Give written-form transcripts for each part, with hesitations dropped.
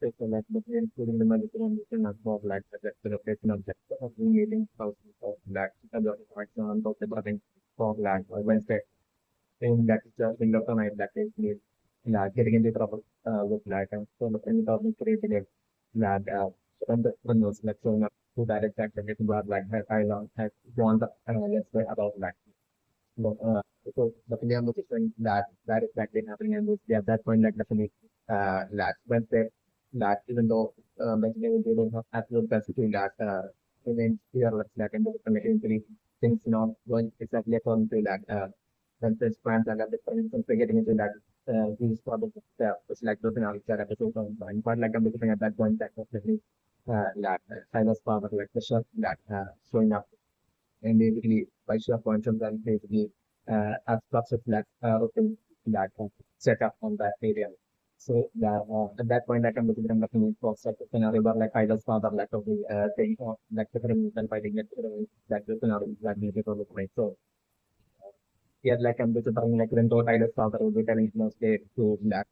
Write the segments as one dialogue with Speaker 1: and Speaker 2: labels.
Speaker 1: So like including the medical and of like the rotation of of meeting house of like other points on top of the for like Wednesday saying that it's a thing of the night that is need getting into trouble with like so the end of the creating it that when those like showing up to that exact condition where like I long has want let's say about like but, so the Indian was saying that that is exactly happening and at that point like definitely that Wednesday that even though Wednesday will be able to have absolute capacity that remains fearless like in the community things not going exactly according to that Wednesday's plans and other different things getting into that these problems it's like those analysis that episode on point but like I'm looking at that point that definitely that Silas power like the shot that showing up and basically by share functions and basically abstracts of that routine that set up on that area. So that at that point I can look at them looking for such a scenario where like either father like of the thing or like the criminal and fighting it that the scenario that we need to look right. So yeah, like I'm visiting like when thought either father will be telling no state to that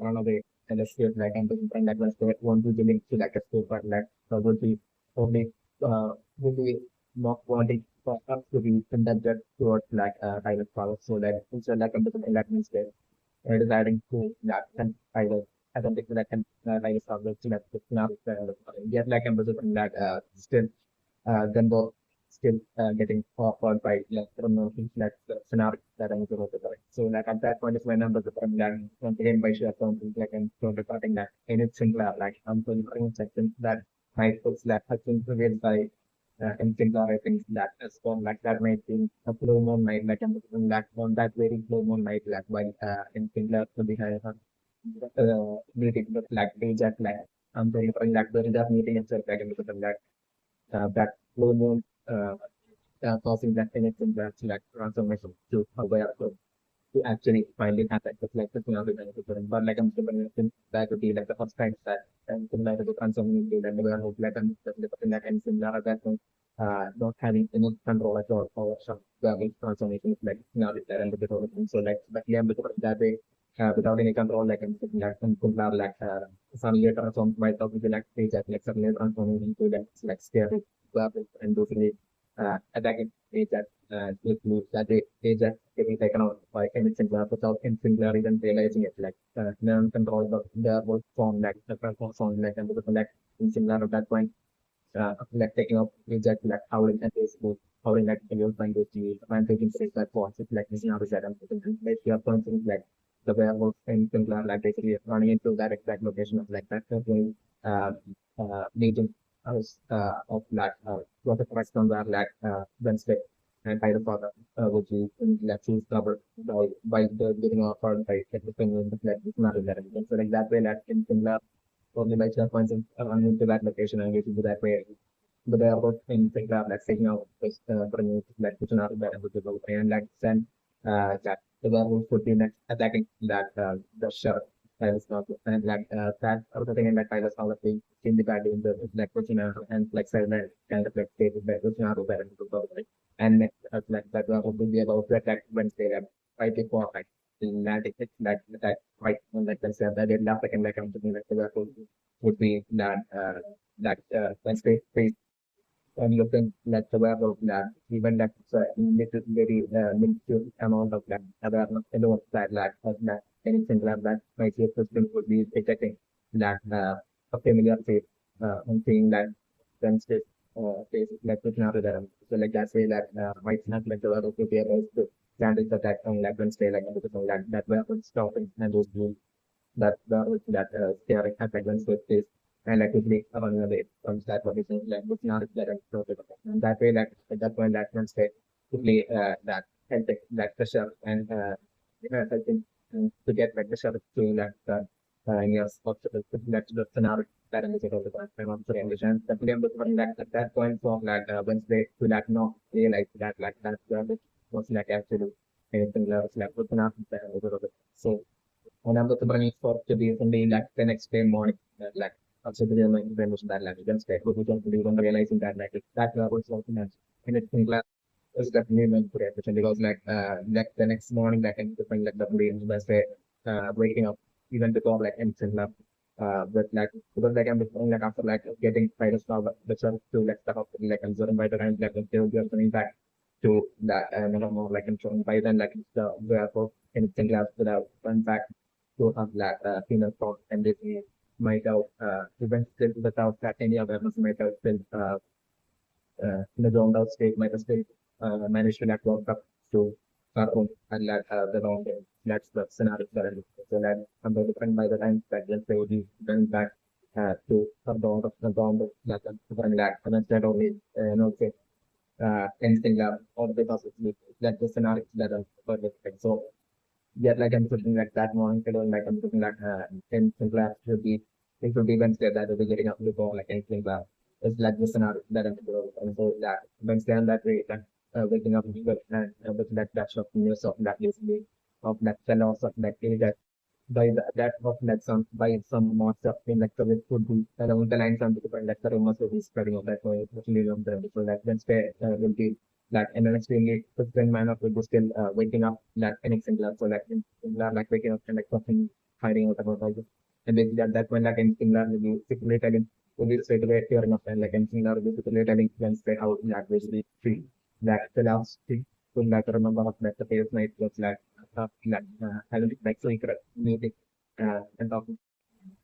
Speaker 1: run away and escape like I'm visiting that one state won't be willing to like escape but like would be only would be not wanting for us to be conducted towards like pilot power. So that instead like I'm visiting that one state deciding to that and either I don't think that can like solve to that now yet like I'm visiting that still then both still getting followed by like promotions like the scenario that I'm going to correct. So like at that point is when I'm the then once again by share something like I'm so recording that in its singular like I'm going to section that might put that has been revealed by in singular things that is formed like that might be a flow moon might like I'm looking that on that very flow moon might like while in singular to be higher meeting with like page like I'm very like the meeting itself like I'm looking that flow moon causing that connection that's like transformation to aware to actually finally have that reflected in other benefit. But like I'm still that would be like the first time that and similar to the transformation and the of like and that and similar at that point not having any control at all over some garbage transformation is like now that and the bit of it. So like but yeah because that way without any control like I'm sitting like and could have like some year transform by talking to like stage at like suddenly transforming into that like scary garbage and totally attacking stage that it moves that they just getting taken out by any singular without any singular even realizing it like learn control the whole form like the platform song like and the like in similar at that point like taking up exact like howling and basically howling like you're trying to see rampaging things like force it's like missing out is that and basically up something like the werewolf and similar like basically running into that exact location of like that uh meeting house of like what the Crackstone were like Wednesday and by the father which is like she's covered by the getting off her by everything in the like it's not that so like that way like in similar only by chance points into that location and getting to that way but they are both in singular like taking out this bringing like which are better with the go and like then that the werewolf would be next attacking that the sheriff that is not and like that other thing and that kind of how the thing in the bad in the like which and like silent kind of like stated that which are better to go right and next like that werewolf would be about to attack Wednesday right before like that it's that right when like they said that it last second like I'm thinking like the werewolf would be that that Wednesday and you can let the web of that even that little very minuscule amount of that awareness alone that like that anything like that my safe system would be detecting that a familiar face and seeing that then state face like with another so like that way that might not like the web of the to standards attack on like Wednesday like that web stopping and those that that staring at Wednesday face and like quickly running away from that what is like looking at that and that way like at that point that one state quickly that helping that pressure and helping to get like pressure to that yes possible that the scenario that is it over the time of the conditions that we able to run that at that point from like Wednesday to that no realize that like that was like actually anything else like looking after that over so when I'm looking for to be only like the next day morning, like considering my was that like against that, but we don't even realizing that like that was something else. And it's in class is definitely meant for it because like the next morning like in different like the brain was waking up even before like instant love. but like because like I'm looking like after like getting virus now the chance to like stuff up like observing by the time like they will be coming back to that no more like ensuring by then like the therefore anything else without one back to have like female thought and this might have even still without that any awareness might have still in the zoned out state might have still managed to like work up to our own and like the long game. That's the scenario that I'm looking for. So that I'm very different by the time that just they would be going back to the dawn of like a different lag and instead only say anything or because it's that the scenario that I'm perfect. So yeah, like I'm thinking like that morning, like I'm thinking like in class should be it should be Wednesday that will be getting up before like anything that it's like the scenario that I'm thinking and so that Wednesday and that way that waking up with that dash of news of that usually of that fellows of that day that by that of like some by some more stuff in like the it would be around the lines and the like the rumors will be spreading of that way actually on the so that Wednesday will be like and then extremely different manner will be still waking up like anything so like in similar like waking up and like something hiding out about all this and basically at that point like in similar will be secretly telling will be straight away tearing up and like in similar will be secretly telling Wednesday how that basically free that the last thing so like remember of that the previous night was having like secret meeting and talking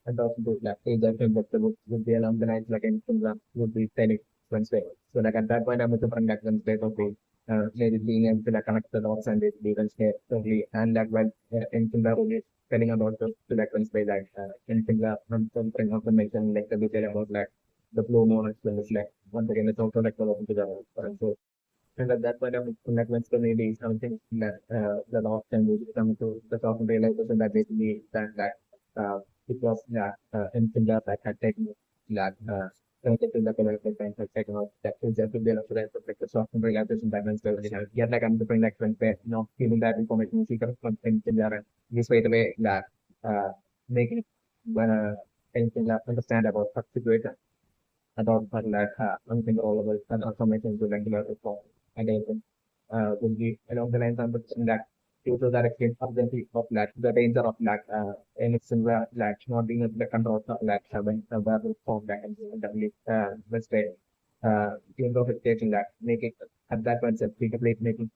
Speaker 1: and also do like age I think that the book would be along the lines like anything that would be telling Wednesday. So like at that point I'm with the friend like Wednesday okay maybe being able to like connect the dots and basically Wednesday totally and like when anything that would be telling about the to like Wednesday like anything that from something of the mention like the detail about like the flow more as well as like once again it's also like the open to the so and at that point, I'm like when maybe something that the last time we come to the top and realization that basically that it was that anything that I had taken that connected to the collective and had taken out that is just to be able to like the software realization that means that yet like I'm different like when feeling that information seeker from anything that this way the way that making anything that understand about such situation about that something all about and information to regular reform and anything will be along the lines of that due to the extent urgency of that the danger of that anything that not being able to control of that having a verbal form that and definitely let's say even though it's taking that make it at that point self-complete making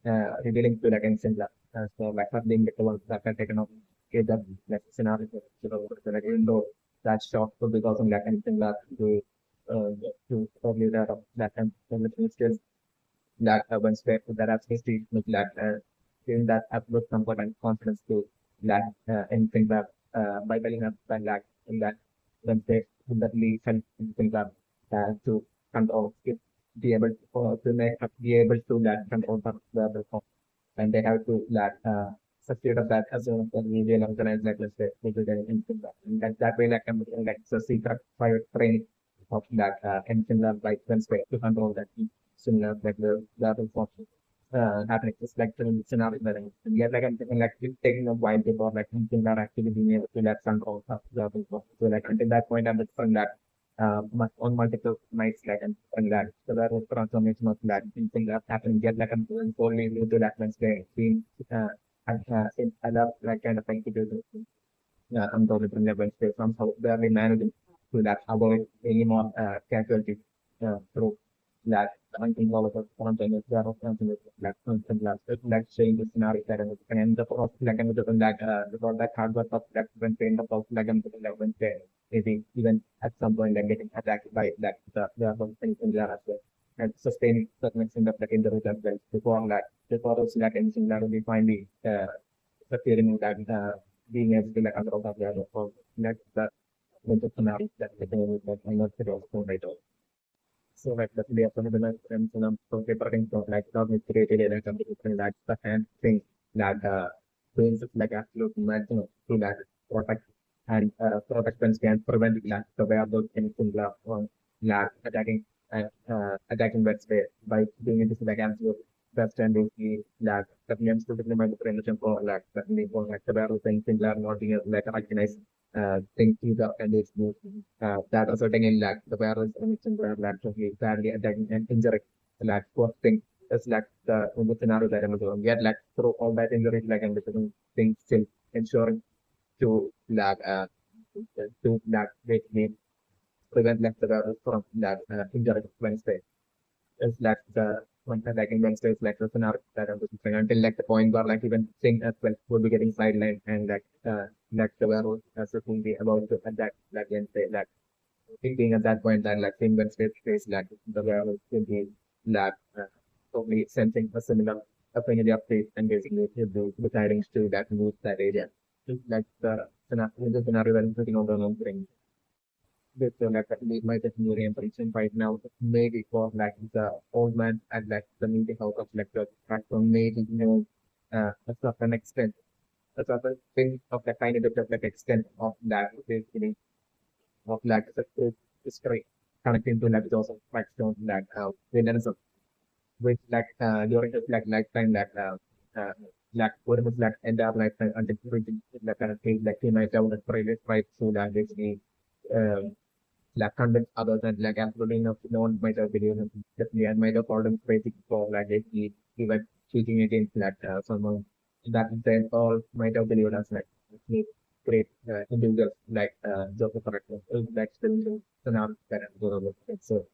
Speaker 1: revealing to that instant that so like not being the ones that are taken off get that like scenario so like even though that shock could be causing that anything that to probably that and skills that one step that actually make that giving that absolute comfort and confidence to that anything that by building up that like in that one step that leads and anything that to control be able to make be able to that control the perform and they have to that succeed of that as soon as we will organize like let's say we will get anything that and that way like I'm like it's a secret private training of that engine that like Wednesday to control that similar like the function happening. It's like the scenario that I'm yeah, like I'm thinking like it's taking a while before like engine that actually being able to let control of the function. So like until that point I'm from that on multiple nights like and that so that was transformation of that thing that happened yet like I'm doing only due to that Wednesday being I love like kind of thing to do this. Yeah, I'm totally from level space somehow barely managing to that avoid any more casualties through that hunting all of us content is there of something like constant last like saying the scenario that and the process like and within that because that hardware of that when trained the process like and within that when they maybe even at some point like getting attacked by that the things in there as well and sustaining certain extent of that injuries as well before those like anything that will be finally the feeling that being able to like control the other so that's the major scenario that the game is like I'm not sure right now. So like the idea from the friends and so preparing for like not with created and something like the hand thing that doing like absolute maximum to that protect and protections can prevent that the way of those anything like attacking attacking that space by doing it like absolute best and basically like the names to the prevention for like the for like the battle things in not being like recognized things to the and it's that also taking like the virus and it's in the actually badly attacking and injuring like first thing is like the scenario that I'm doing get like through all that injuries like and different things still ensuring to like to that basically prevent like the from that injury Wednesday. It's like the one like in Wednesday is like the scenario that I'm looking for until like the point where like even thing as well would be getting sidelined and like the werewolf as it will be about to attack like Wednesday like thinking at that point that like in Wednesday face like the werewolf will be like probably sensing a similar a familiar update and basically he'll be deciding to that move that area. Like the scenario that I'm putting on the thing with like my technology and prediction right now, maybe for like the old man and like the meeting house of like the Crackstone, maybe a certain extent, a certain thing of the kind of like extent of that basically of like the history connecting to like those of Crackstone like villains of with like during his like lifetime uh like what was like entire lifetime until reaching like kind of thing like he might have previous right so that basically um like convince others and like absolutely no one might have believed him. Definitely, and might have called him crazy for like he went cheating against like someone that they all might have believed as like he great individuals like Joseph Corrector. Like still now that I'm going to look. So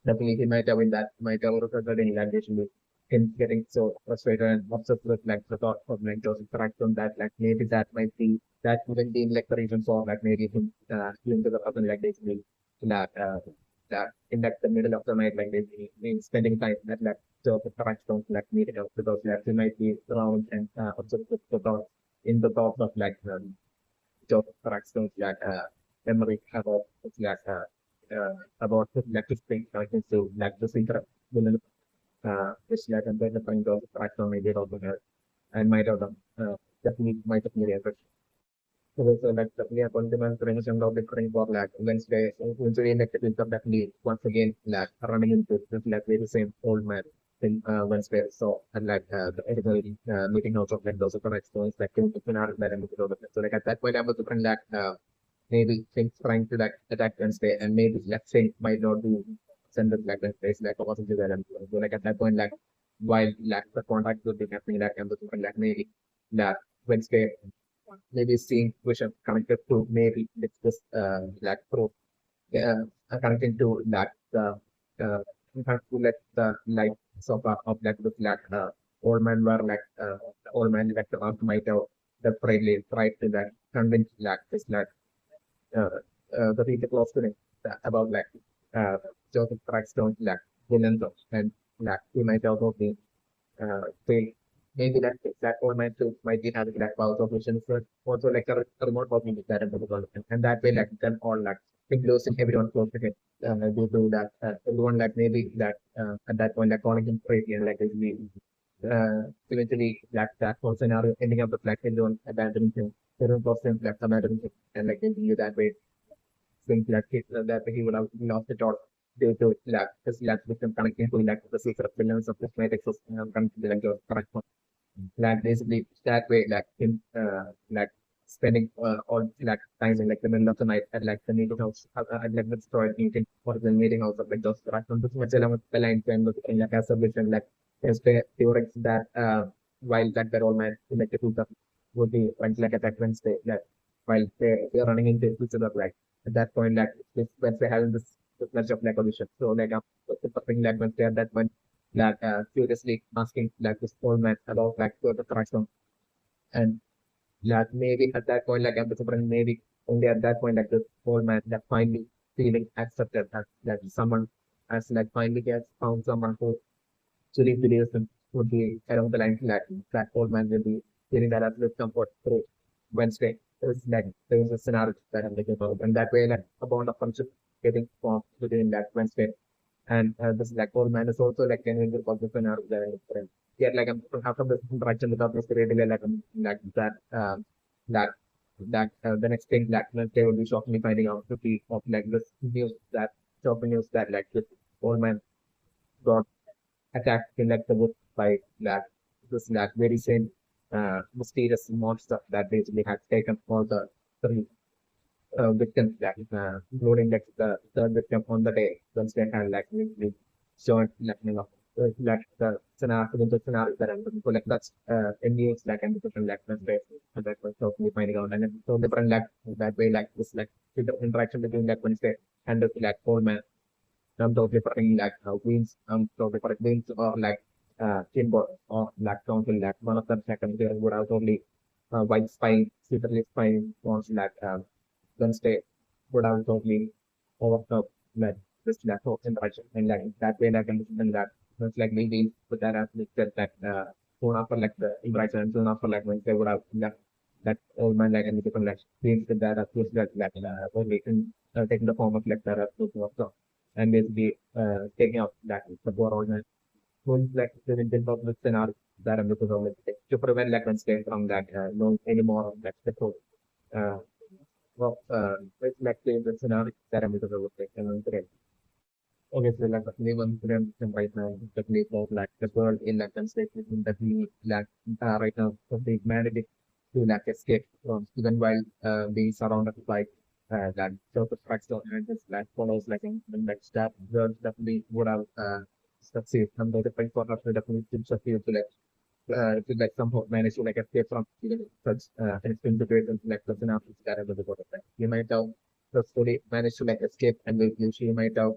Speaker 1: definitely he might have in that might have resulted in language with him getting so frustrated and obsessed with like the thought of like Joseph Corrector that like maybe that might be that even being like the reason for like maybe him doing the other like basically that that in like the middle of the night, like they spending time at like the Crackstone like meeting up because like they might be around and observe the thoughts in the thoughts of like the Crackstone like memory about like about like this thing like so like the secret villain which like and then the point of Crackstone maybe also there and might have definitely might have made so like definitely a continuous prevention of the current for like Wednesday, usually elected with definitely once again like running into this like very same old man in Wednesday. So and like the editorial meeting house of like those are correct stories like in the that and so like at that point I was different like maybe things trying to like attack Wednesday and maybe let's say might not be send it like Wednesday like a possible that and so like at that point like while like the contact would be happening like and the different like maybe that Wednesday maybe seeing vision connected to maybe it's just like pro connecting to that uh have to let the light so far of that look like old man were like the old man like the might have the friendly tried to that convince like this like uh, the people close to him about like uh Joseph Crackstone like villains and like he might also be say maybe that all my tools might be having that power of vision for also like a remote working with that development. And that way like then all like including everyone close to it due to that everyone like maybe that at that point like calling him crazy and like we eventually like that whole scenario ending up with like everyone abandoning him everyone close to him like abandoning him and like continue that way things like that he would have lost it all due to like his lack system connecting to like the secret villains of this matrix connected to like the correct one. Like basically that way like in like spending all like time in like the middle of the night at like the meeting house at like the destroyed meeting or the meeting house of like those correct one. This much element the line to looking like as a vision like there's the theorems that while that they're all man like the two would be went like attack Wednesday like while they're running into each other like at that point like this Wednesday having this much of like audition. So like the thing like Wednesday at that point like seriously asking like this old man about like the correction and like maybe at that point like I'm disappointed maybe only at that point like this old man that finally feeling accepted that someone as like finally has found someone who truly believes him would be around the line like that old man will be feeling that absolute comfort through Wednesday. It's like there was a scenario that I'm thinking about and that way like a bond of friendship getting formed within that Wednesday and this like old man is also like genuinely positive and out there. Yet like I'm after this interaction without this really like like that that the next thing that they will be shockingly finding out to be of like this news that shocking news that like this old man got attacked in like the woods by that this like very same mysterious monster that basically had taken all the three victims that including like the third victim on the day once they had like really shown like you know like the scenario that I'm looking for, like that's in news like I'm different like that's way that was totally finding out and then so different like that way like this like the interaction between like Wednesday and the like old man. I'm totally preferring like wins. I'm totally preferring wins or like Kimber or like council like one of them second there would have totally white spine, secretly spine wants like Wednesday would have totally overcome like this like whole interaction and like that way like understand that it's like maybe put that as said that soon after like the interaction and soon after like Wednesday would have left that old man like and different like things with that like only in taking the form of like that and basically taking out that support organ. Who's like the Indian public scenario that I'm looking forward to prevent like Wednesday from that no anymore of that support. Uh, it's like the scenario that I'm looking forward to. And then, okay, so like we want to them right now, the place of like the world in like Wednesday that we like right now, so they managed to like escape from even while being surrounded by that surface Crackstone and just like follows like in the next step girls definitely would have succeed and the different for us definitely to succeed to like somehow manage to like escape from even such instant situations like the synopsis that I was about to say. You might have successfully managed to like escape and you might have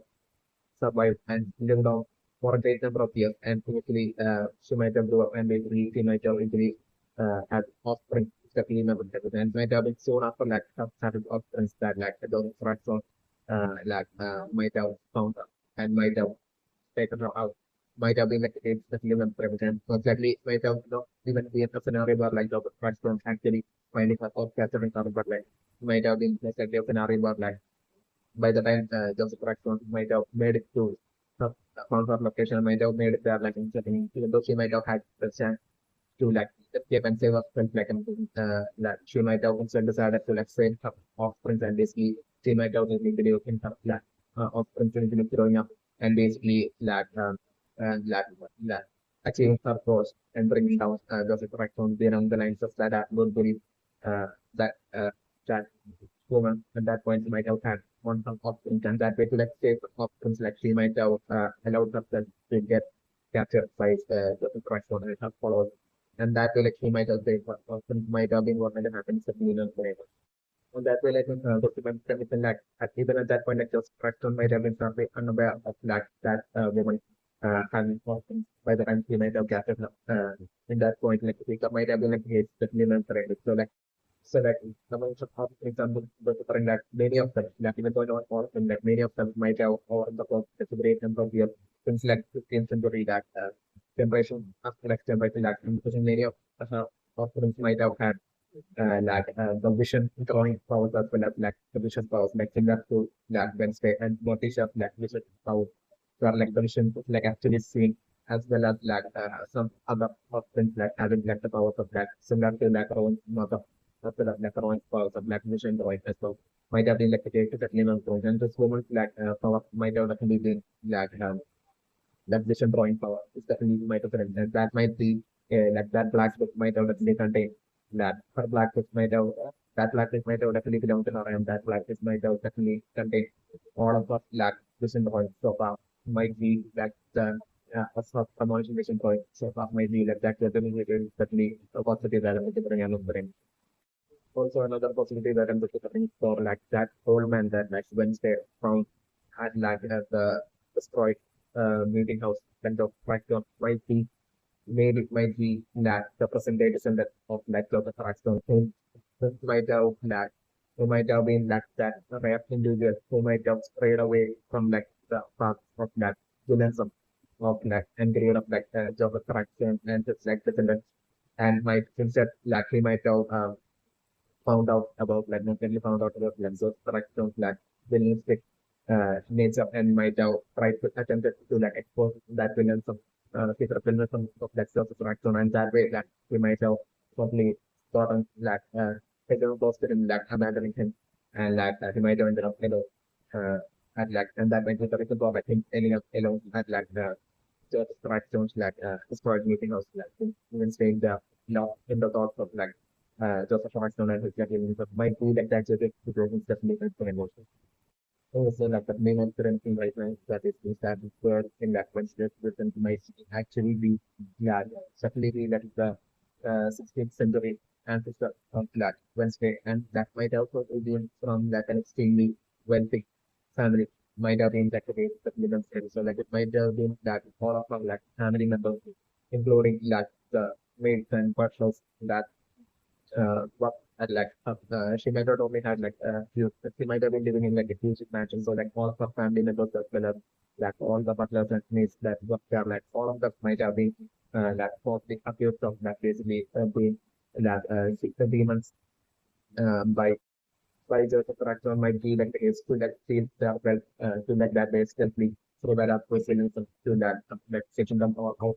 Speaker 1: survived and lived on for a great number of years. And basically, she might have grew up and basically she might have easily had offspring, especially member and might have been soon after like some started offspring that like the those threats on might have found out and might have taken her out. Might have been like a especially member and exactly might have even be a scenario where like the threats don't actually finding her or capturing her, but like might have been like a scenario where like by the time Joseph Crackstone might have made it to the confirmed location, might have made it there like in setting, even though she might have had the chance to like escape and save herself, like she might have also decided to like save her offspring and basically she might have been video in her like offspring growing up and basically like achieving her goals and bringing down Joseph Crackstone beyond the lines of that I don't believe that that woman at that point might have had on some options and that way to like save options like she might have allowed herself to get captured by the Christ one and her followers. And that way like she might have saved her options might have been what might have happened to million forever. On that way like document everything like even at that point like just Preston might have been probably unaware of that woman having options by the time she might have captured her in that point like she might have been like hate the million forever. So like so that someone should have example the different that many of them, like even though not all of them, like many of them might have over the course of a great number of years since like 15th century that generation after next generation that because many of them might have had the vision drawing powers as well as like the vision powers like similar to like Wednesday and Morticia like vision powers where like the vision is like actually seen as well as like some other options like having like the powers of like similar to like our own mother as well as like our own powers of like vision drawing as well might have been like a case that lemon point and this woman's like power might have actually been like that vision drawing power is definitely might have been and that might be like that black book might have definitely contain that her black book might have that black book might have definitely belong to her and that black book might have definitely contain all of us like vision drawing so far might be like the a sort of promotion vision point so far might be like that definitely a possibility that I'm bring along brain. Also another possibility that I'm looking for like that old man that like Wednesday found had like the destroyed meeting house kind of like might be maybe it might be that the present day descendant of like the Crackstone who might have that who might have been that rare individual who might have strayed away from like the path of that villains of like and create of like job attraction and just like descendants and might instead like he might have found out about like not found out about lenses Crackstone's like villanistic nature and might have tried to attempted to like expose that villains of secret villains of that Crackstone and that way that we might have probably gotten like taken posted in like abandoning him and like he might have ended up at like and that might be the reason for I think ending up alone at like the just Crackstone's like destroyed meeting house like even staying there in the thoughts of like Joseph Harsh&Blunt and his but might be like that just situations definitely good for emotions. Also, like the main current thing right now that is that word in that Wednesday written might actually be glad. Certainly, that is the 16th century ancestor of that Wednesday, and that might also be from that an extremely wealthy family. Might have been that the case that William said. So, like it might have been that all of our like family members, including like the maids and butchers, that what like she might not only had like she might have been living in like a huge mansion, so like all of her family members as well as like all the butlers and maids that work there, like all of them might have been like falsely accused of that basically being that the demons by Joseph Crackstone might be like the case to like see their wealth to like that basically through that up resilience to that like section them all out.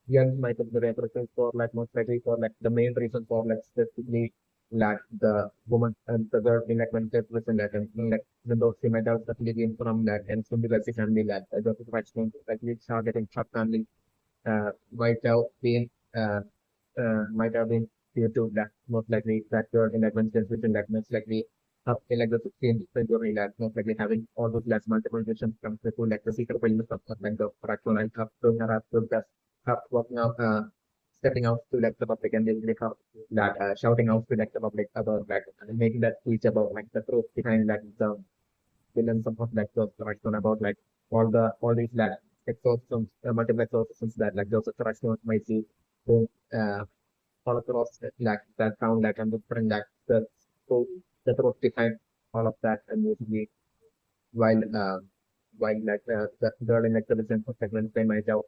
Speaker 1: Young might have the represents for like most likely for like the main reason for like specifically like the woman and the girl in like when they present that and like even though she might have certainly been from that and from the wealthy family that the professional like we targeting short family might have been uh, might have been due to that most likely that girl in like when they present that most likely up in like the 16th century that most likely having all those less multiple visions comes to like the secret wellness of like the fractal and up to her up to up walking out, stepping out to like the public and they have that shouting out to like the public about like making that speech about like the truth behind like the villains of like those Crackstone about like all these like exorcisms, multiple exorcisms that like those Crackstones might see so, all across like that sound like and different like so the truth behind all of that and basically while like the girl in like the recent segment they might have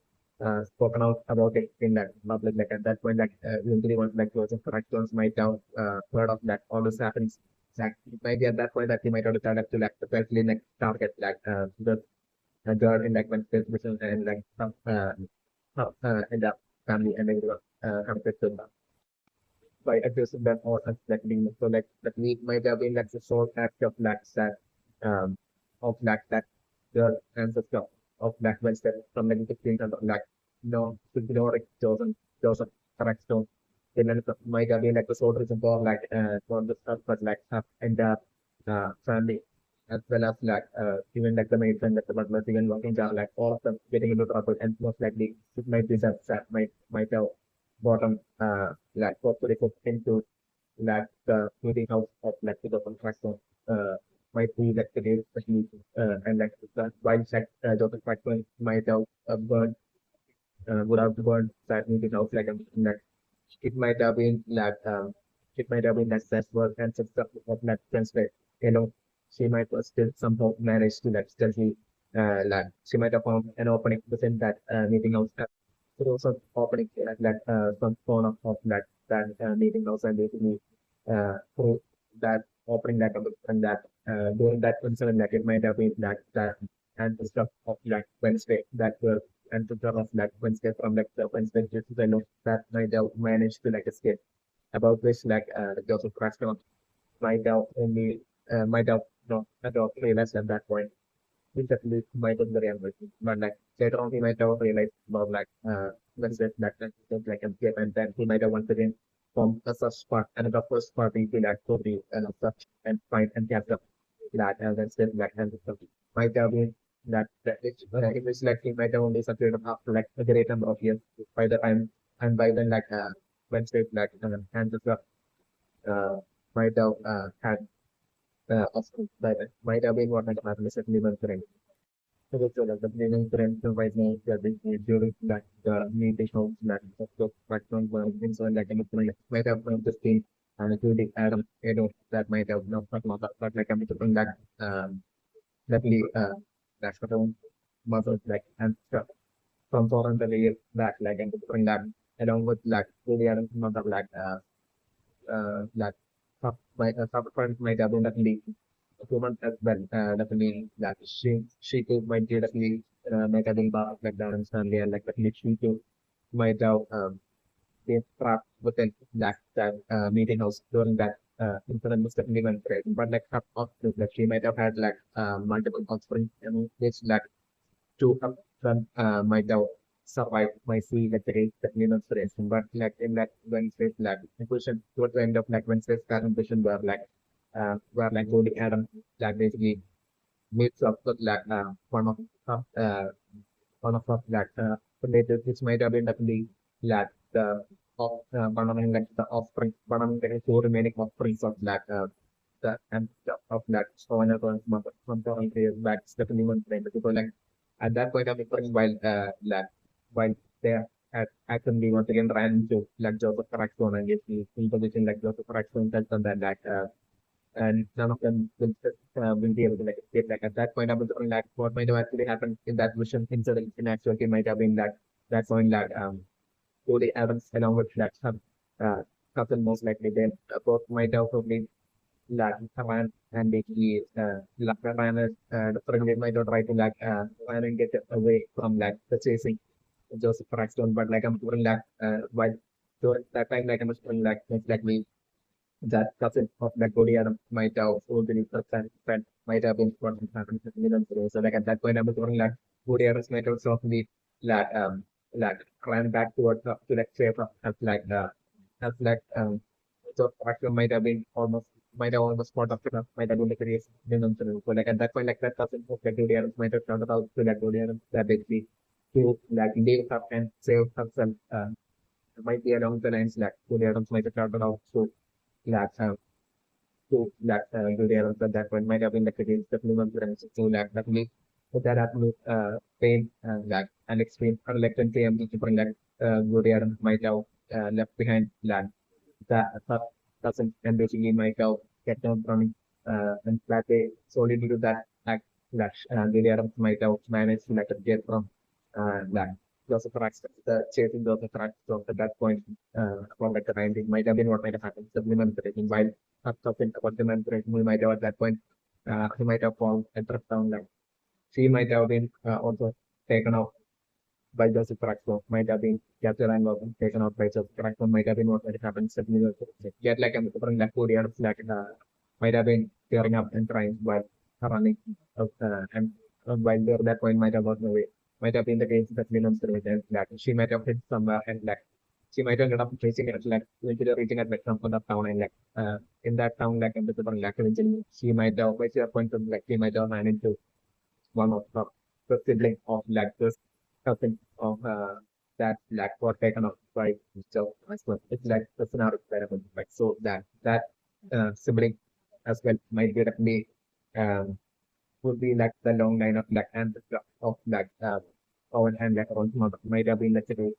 Speaker 1: spoken out about it in that public like at that point like usually once like those corrections might have heard of that all this happens like it might be at that point that he might have decided to like especially like target like the girl in like when vision and like in that family and everyone connected to them by accusing them or unsettling so like that we might have been like the sole act of like that um of that the ancestor of like Wednesday from like the king and like no ignoring Joseph Crackstone. Then it might have been like the sole reason for like for the stuff but like and the family as well as like even like the maid and like the butler even working down like all of them getting into trouble and most likely it might be that might have bottom like hopefully put into like the MeetingHouse of like the contractor might be like the day especially and like the while check the contractor might have burned would have burned that MeetingHouse like that it might have been like it might have been that sex work and such stuff of that transfer you know she might have still somehow managed to like still like she might have found an opening within that MeetingHouse it also opening like some sort of that meeting also basically through that opening that and that during that incident that it might have been that and the stuff of like Wednesday that were and the stuff of like Wednesday from like the Wednesday just I know that might have managed to like escape about which like Joseph Crackstone might have only might have not realized at that point which at least might have the reality. But like later on, he might have realized about like when that just like escape, and then he might have once again formed a such part another first party to that story and such and find and capture that and then still like and stuff might have been it was like he might have only succeeded after like a great number of years by the time and by then like Wednesday like and the stuff uh might have had also that might have been what might have happened certainly so the beginning trend right now that is during that meeting house that the background things so like anything like might have from the screen and including Adam Edo that might have not but like I'm to bring that definitely that's what I want muscles like and stuff from sort of the layer back like and to bring that along with like GoodyAddams not of like like subsequent might have been definitely woman as well. Definitely that she too might definitely might have been part of like Darren's family and like definitely she too might have been trapped within that meeting house during that incident was definitely went great. But like up that she might have had like multiple offspring and which like two of them might have survived my see like the age that menstruation. But like in that Wednesday's like conclusion towards the end of like Wednesday's presentation where like Goldie Adam like basically meets up with like one of like related which might have been definitely like the one of like the offspring, one of the two remaining offsprings of like the and of like so another one back definitely one thing because like at that point of time while they at actually once again ran into like Joseph Crackstone and gets in position like Joseph Crackstone tells them that and none of them will be able to like escape. Like at that point, I was wondering like what might have actually happened in that mission incident in actuality might have been that that point like GoodyAddams along with that cousin most likely then both might have probably like ran and basically like ran the friendly might have tried to like ran and get away from like the chasing Joseph Crackstone, but like I'm wondering like while during that time like I was wondering like most likely that cousin of that GoodyAddams might have already friend might have been what happened to millions ago. So like at that point I was wondering like GoodyAddams might have softly like like ran back towards to like save as like so actually might have almost spot of it might have been the case millions ago. So like at that point like that cousin of that GoodyAddams might have turned out to that GoodyAddams that basically to like leave her and save herself might be along the lines like GoodyAddams might have turned out to like lakh Julian at that point might have been like against the minimum currency 2 lakh roughly. So that happened with Spain like and extreme reluctantly I'm bring that Julian might have left behind land. That doesn't and basically might have get down from and that way solely due to that act that Julian might have managed to like get from land. Joseph Rax, the chasing Joseph Rax so at that point from like the 90s might have been what might have happened. Supplementation while talking about the mentoring, we might have at that point, he might have fallen and dropped down like she might have been also taken off by Joseph Crackstone, might have been captured and was taken out by Joseph Crackstone, might have been what might have happened. Certainly, yet like I'm remembering that 4 years like might have been tearing up and trying while running and while there that point might have gotten away. Might have been the case that Linum's and like she might have hit somewhere and like she might have ended up facing it like eventually reaching at some point of town and like in that town like in the like eventually she might have by a point of like she might have ran into one of the sibling of like this cousin of that like was taken off by so it's like the scenario like so that sibling as well might be definitely um would be like the long line of like and of like Owen and like Owen's mother might have been like the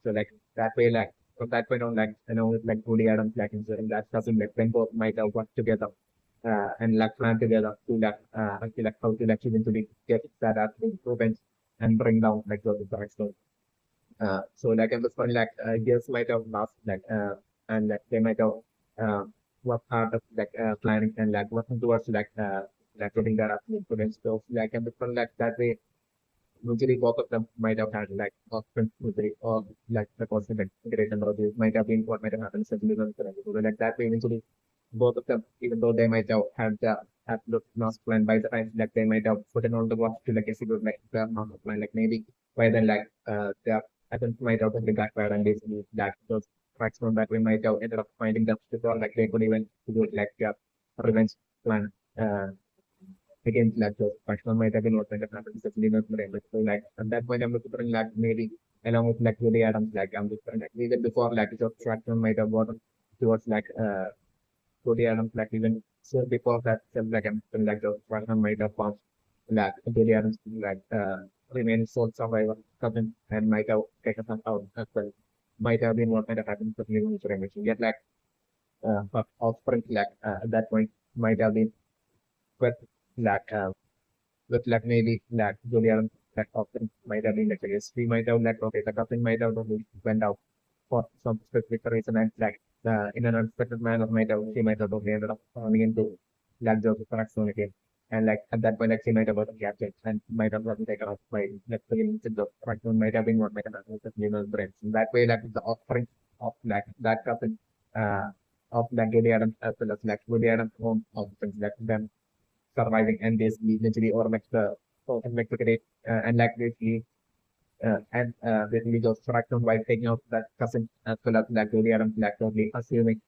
Speaker 1: so like that way like from that point on like you know with like GoodyAddams like ensuring that cousin like then both might have worked together and like plan together to like actually like how to like eventually get that out improvements and bring down like those products. So like at this point like girls might have lost like and like they might have uh worked hard of like planning and like working towards like getting that up influence. So like at this point like that way usually both of them might have had like often or like the constant integration or this might have been what might have happened essentially so like that way eventually both of them, even though they might have had the absolute master plan by the time like they might have put in all the work to like execute like the master plan, like maybe by then like their attempts might have been backfired and basically that those tracks from that we might have ended up finding them before like they could even do like their revenge plan against like those factions might have been what might have happened especially not but so like at that point I'm looking for like maybe along with like GoodyAddams like I'm just like even before like those faction might have gone towards GoodyAddams like even so before that like I'm like the one might have found like GoodyAddams like remain sole survivor cousin and might have taken some out as well. Might have been what might have happened to me yet like offspring like at that point might have been but like with like maybe like GoodyAddams like offspring might have been like I guess we might have like okay the cousin might have went out for some specific reason and like in an unexpected manner might have she might have ended up falling into like Joseph Crackstone again. And like at that point like she might have gotten captured and might have gotten taken off by like the Joseph Crackstone might have been what might have happened with the brains. In that way like the offering of like that cousin of like GoodyAddams as well as like GoodyAddams own offspring like them surviving and basically eventually or like the and like the great and like basically and basically just Crackstone by taking out that cousin as well as like GoodyAddams like totally assuming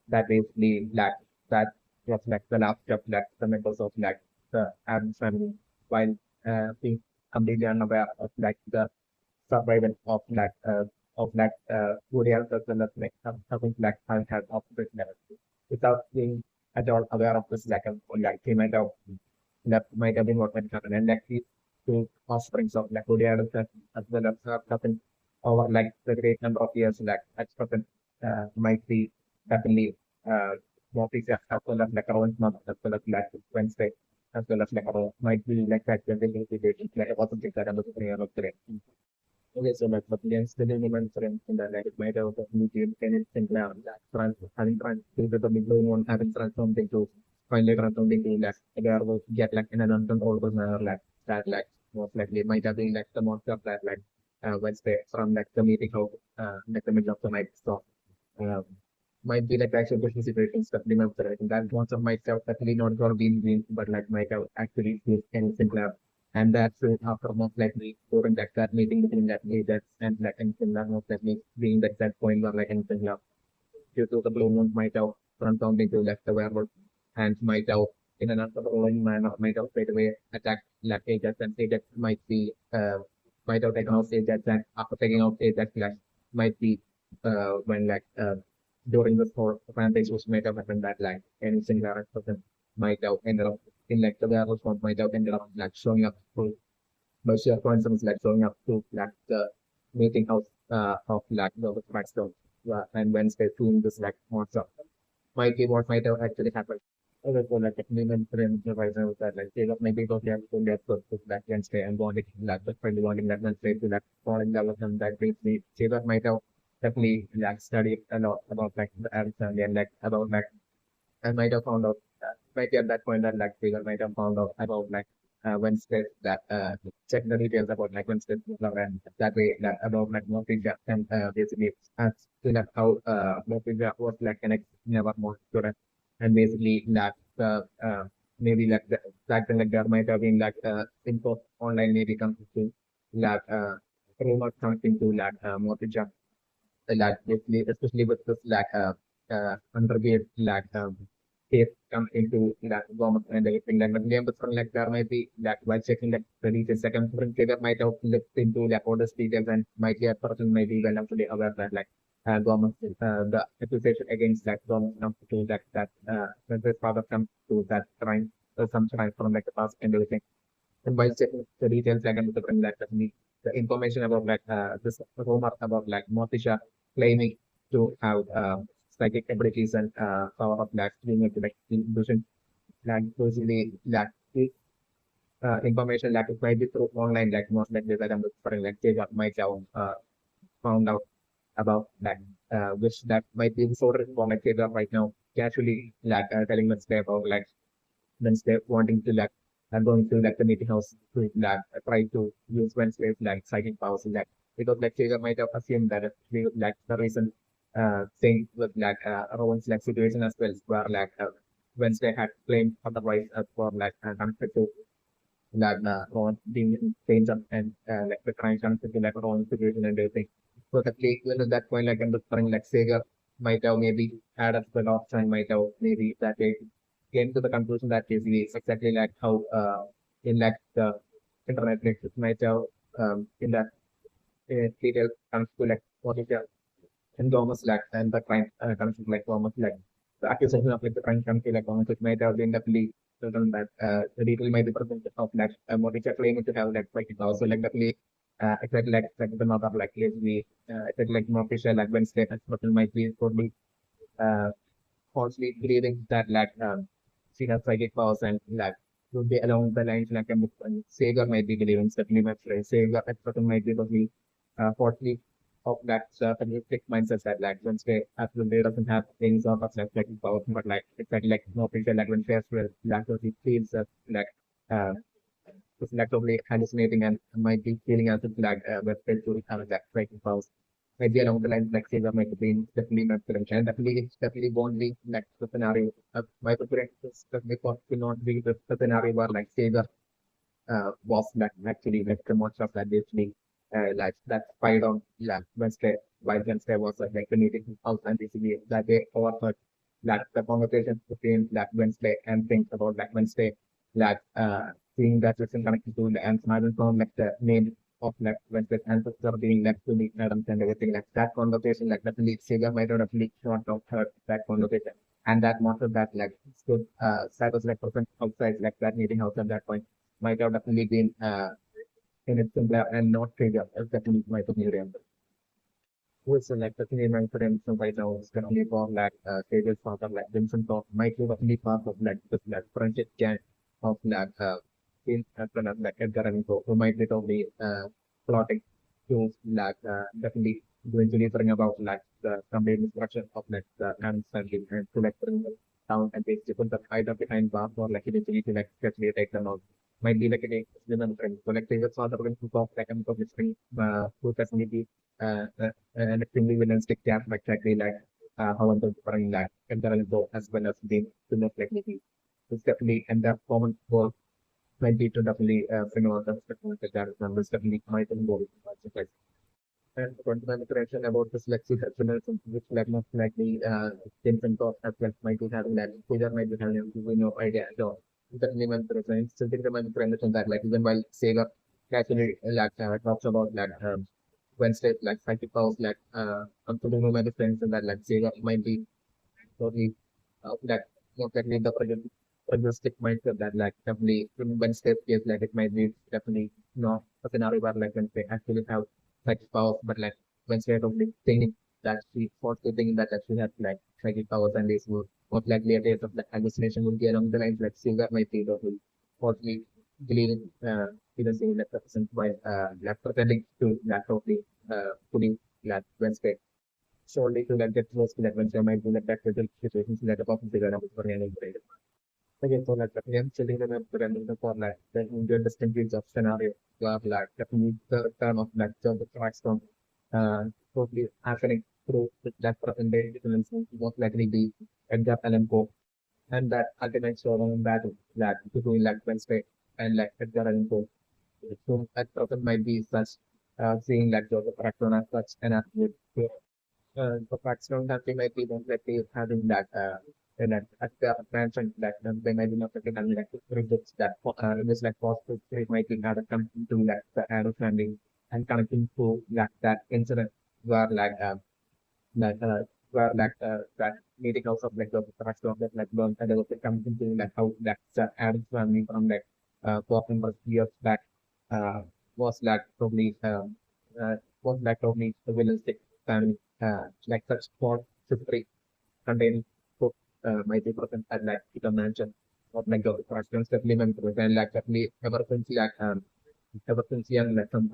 Speaker 1: that basically like that was like the last of like the members of like the Adams family while being completely unaware of like the survival of GoodyAddams as well as like having like had opposite level without being at all aware of this like he might have that might have been what might happen and like these two offsprings of like GoodyAddams as well as happened over like the great number of years like at present might be definitely more pizza as well as like our own month as well as like Wednesday as well as like our might be like that generally like a positive that I'm looking at today. Okay, so like, but against the element for instance, that like it might have medium anything now that having translated the middle one having transformed into finally transformed into like there was get like in an uncontrollable manner like that most likely might have been like the monster that like Wednesday from like the meeting house like the middle of the night. So uh, might be like actual question situations that remember it. And that monster might have actually not gonna be in green, but like might have actually used anything lab. And that's after most likely during that meeting between that agents and like anything lab most likely being that point where like anything lab due to the blue moon might have transformed into like the werewolf and might have in an uncontrollable manner might have straight away attacked like agents and agents might be might have taken out agents and after taking out agents like might be when like during the franchise was made up and that like any single person might have ended up in like the werewolf form might have ended up like showing up to but she for instance like showing up to like the meeting house of like the Crackstone and Wednesday doing this like monster might be what might have actually happened. Okay, so like technically friends right now that like they got maybe got them to get to that Wednesday and wanting like the friend wanting that Wednesday to like falling development that briefly she got might have definitely like studied a lot about like the Arizona and like about like I might have found out maybe at that point that like Trigger might have found out about like Wednesday that check the details about like Wednesday and that way that about like Motiga and basically as to like how Motiga was like connect never more student and basically that maybe like the back then like there might have been like info online maybe comes to like rumors something to like Motiga like basically especially with this like underpaid like case come into that government and everything like but yeah, but from like there might be like while checking like the details like different figure might have looked into like all those details and might be a person may be well actually aware that like government the accusation against that government comes to that this father comes to that crime some crime from like the past and everything and by checking the details like and the like the information about like this rumor about like Motisha claiming to have psychic abilities and power of like being able to like illusion like basically like this information like it might be through online like most likely that I'm referring like they got might have found out about that which that might be sort of like they got right now casually like telling Wednesday about like Wednesday wanting to like going to like the meeting house to like try to use Wednesday's like psychic powers like because like Jacob might have assumed that like the recent thing with like Rowan's like situation as well where like Wednesday had claimed otherwise for like connected to like Rowan being changed up and like the crime connected to like Rowan's situation and everything. So that like even at that point like I'm referring like Sega might have maybe had a spin off and might have maybe that way came to the conclusion that basically it's exactly like how in like the internet it might have in that detail comes to like what is the enormous like and the crime comes to like almost like the accusation of like the crime comes to like almost it might have been definitely certain that the detail might be present of like what is claiming to have like also like definitely exactly like the mother like basically exactly like more official like Wednesday as person might be probably uh, falsely believing that like she has psychic powers and like would be along the lines like Sagar might be believing certainly my friend Sagar at certain might be probably falsely of that strict mindset that like when say absolutely doesn't have any sort of like psychic powers but like it's like no picture like when face will like he feels like uh it's like totally hallucinating and might be feeling as if like with to have that psychic powers maybe along the lines like Sega might be definitely not correct. And definitely it definitely won't be like the scenario. My preference is definitely will not be the scenario where like Sega was like actually like the much of that basically like that fight on like Wednesday while Wednesday was like the meeting house and basically that they overheard like the conversation between like Wednesday and things about like Wednesday like seeing that person connected to the ants might from like the name of like when the ancestor being like to the Adams and everything like that conversation like definitely Sega might have definitely short of her that conversation. And that matter that like stood cyber like person outside like that meeting house at that point might have definitely been in its simpler and not trigger definitely might have been was like the cinema friends right now is definitely for like stages part of like Vincent of might be definitely part of like this like friendship gang of like in as well as like Edgar and Co who might be totally plotting to like definitely going to bring about like the complete destruction of like the family and to like bring them down and basically put the either behind bars or like eventually to like especially take them out. Might be like a women friend. So like they just sort of going to talk like I'm going to who definitely and extremely realistic gap exactly like how I'm preparing that and then go as well as the business technically. It's definitely and that common goal might be to definitely bring out the that numbers definitely might involve and one correction about this lexi capitalism, which like most likely Vincent of as well might be having that Peter might be having no idea at all. Definitely one correction. So think about the correction that like even while Sega actually like talks about like Wednesday like psychic powers like comfortable with the friends and that like Sega might be totally that most likely the prognostic mindset that like definitely Wednesday feels like it might be definitely not a scenario where like Wednesday actually have psychic powers, but like Wednesday totally thinking that she forced to think that she has like psychic powers and this would most likely a case of the hallucination would be along the lines like Silver might be totally falsely believing even saying that person while like pretending to like totally putting like Wednesday surely to like get close to that when there might be like that little situations that the person figure out for any grade. Again, so like again, chilling them up running the for like the Indian distinctives of scenario to have like definitely the turn of like the Crackstone totally happening through that present difference most likely be Edgar Allan Poe and that ultimate showdown battle that between like Wednesday and like Edgar Allan Poe. So that person might be such seeing like Joseph Crackstone as such an athlete the Crackstone country might be most likely having that in an at the mentioned that they might be not having like results that this like positive it might be not come to that the understanding and connecting to that incident where like where that meeting house of like the Crackstone that like burnt and also comes into like how that Adam's family from like 400 years back uh was like probably uh, was like probably the realistic family like such small history containing book might be present at like the mansion of like the Crackstones definitely members and like definitely ever since young like some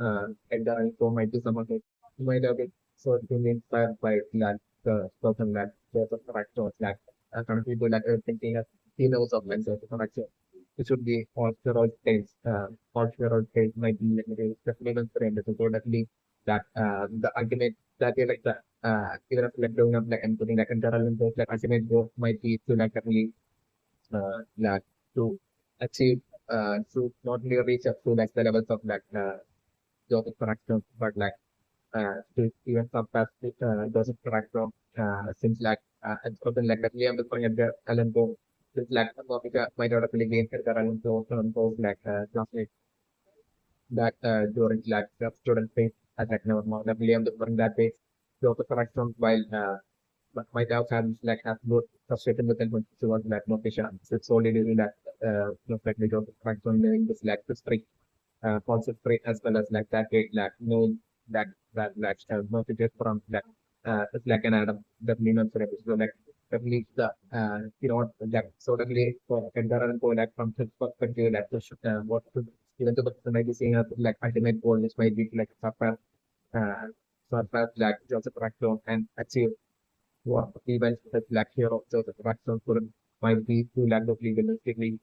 Speaker 1: Edgar and so might be someone like who might have been so inspired by like the person that the characters like some people that are thinking of heroes of mental character. It should be all steroid taste might be like definitely friend so definitely that the ultimate that is like the even if like growing up like and putting like internal those like ultimate goal might be to like definitely like to achieve to not only reach up to like the levels of like Joseph Crackstone, but like to even surpass Joseph Crackstone since like it's something like that Liam is going at the Alan Poe since like Monica might not have really gained the Alan Poe like classmate that during like the student phase at like never more that Liam during that phase Joseph Crackstone while my dad had like has good frustration with him when she was like location. So it's only during that like they go to Crackstone doing this like history concentrate as well as like that great like known that messages from that it's like an Adam definitely not for so like definitely the that so definitely for Edgar and Poe like from his perspective that what to even to the person might be seeing as like ultimate goal which might be like uh surpass like Joseph Crackstone and achieve what events that like hero Joseph Crackstone couldn't might be too like legalistically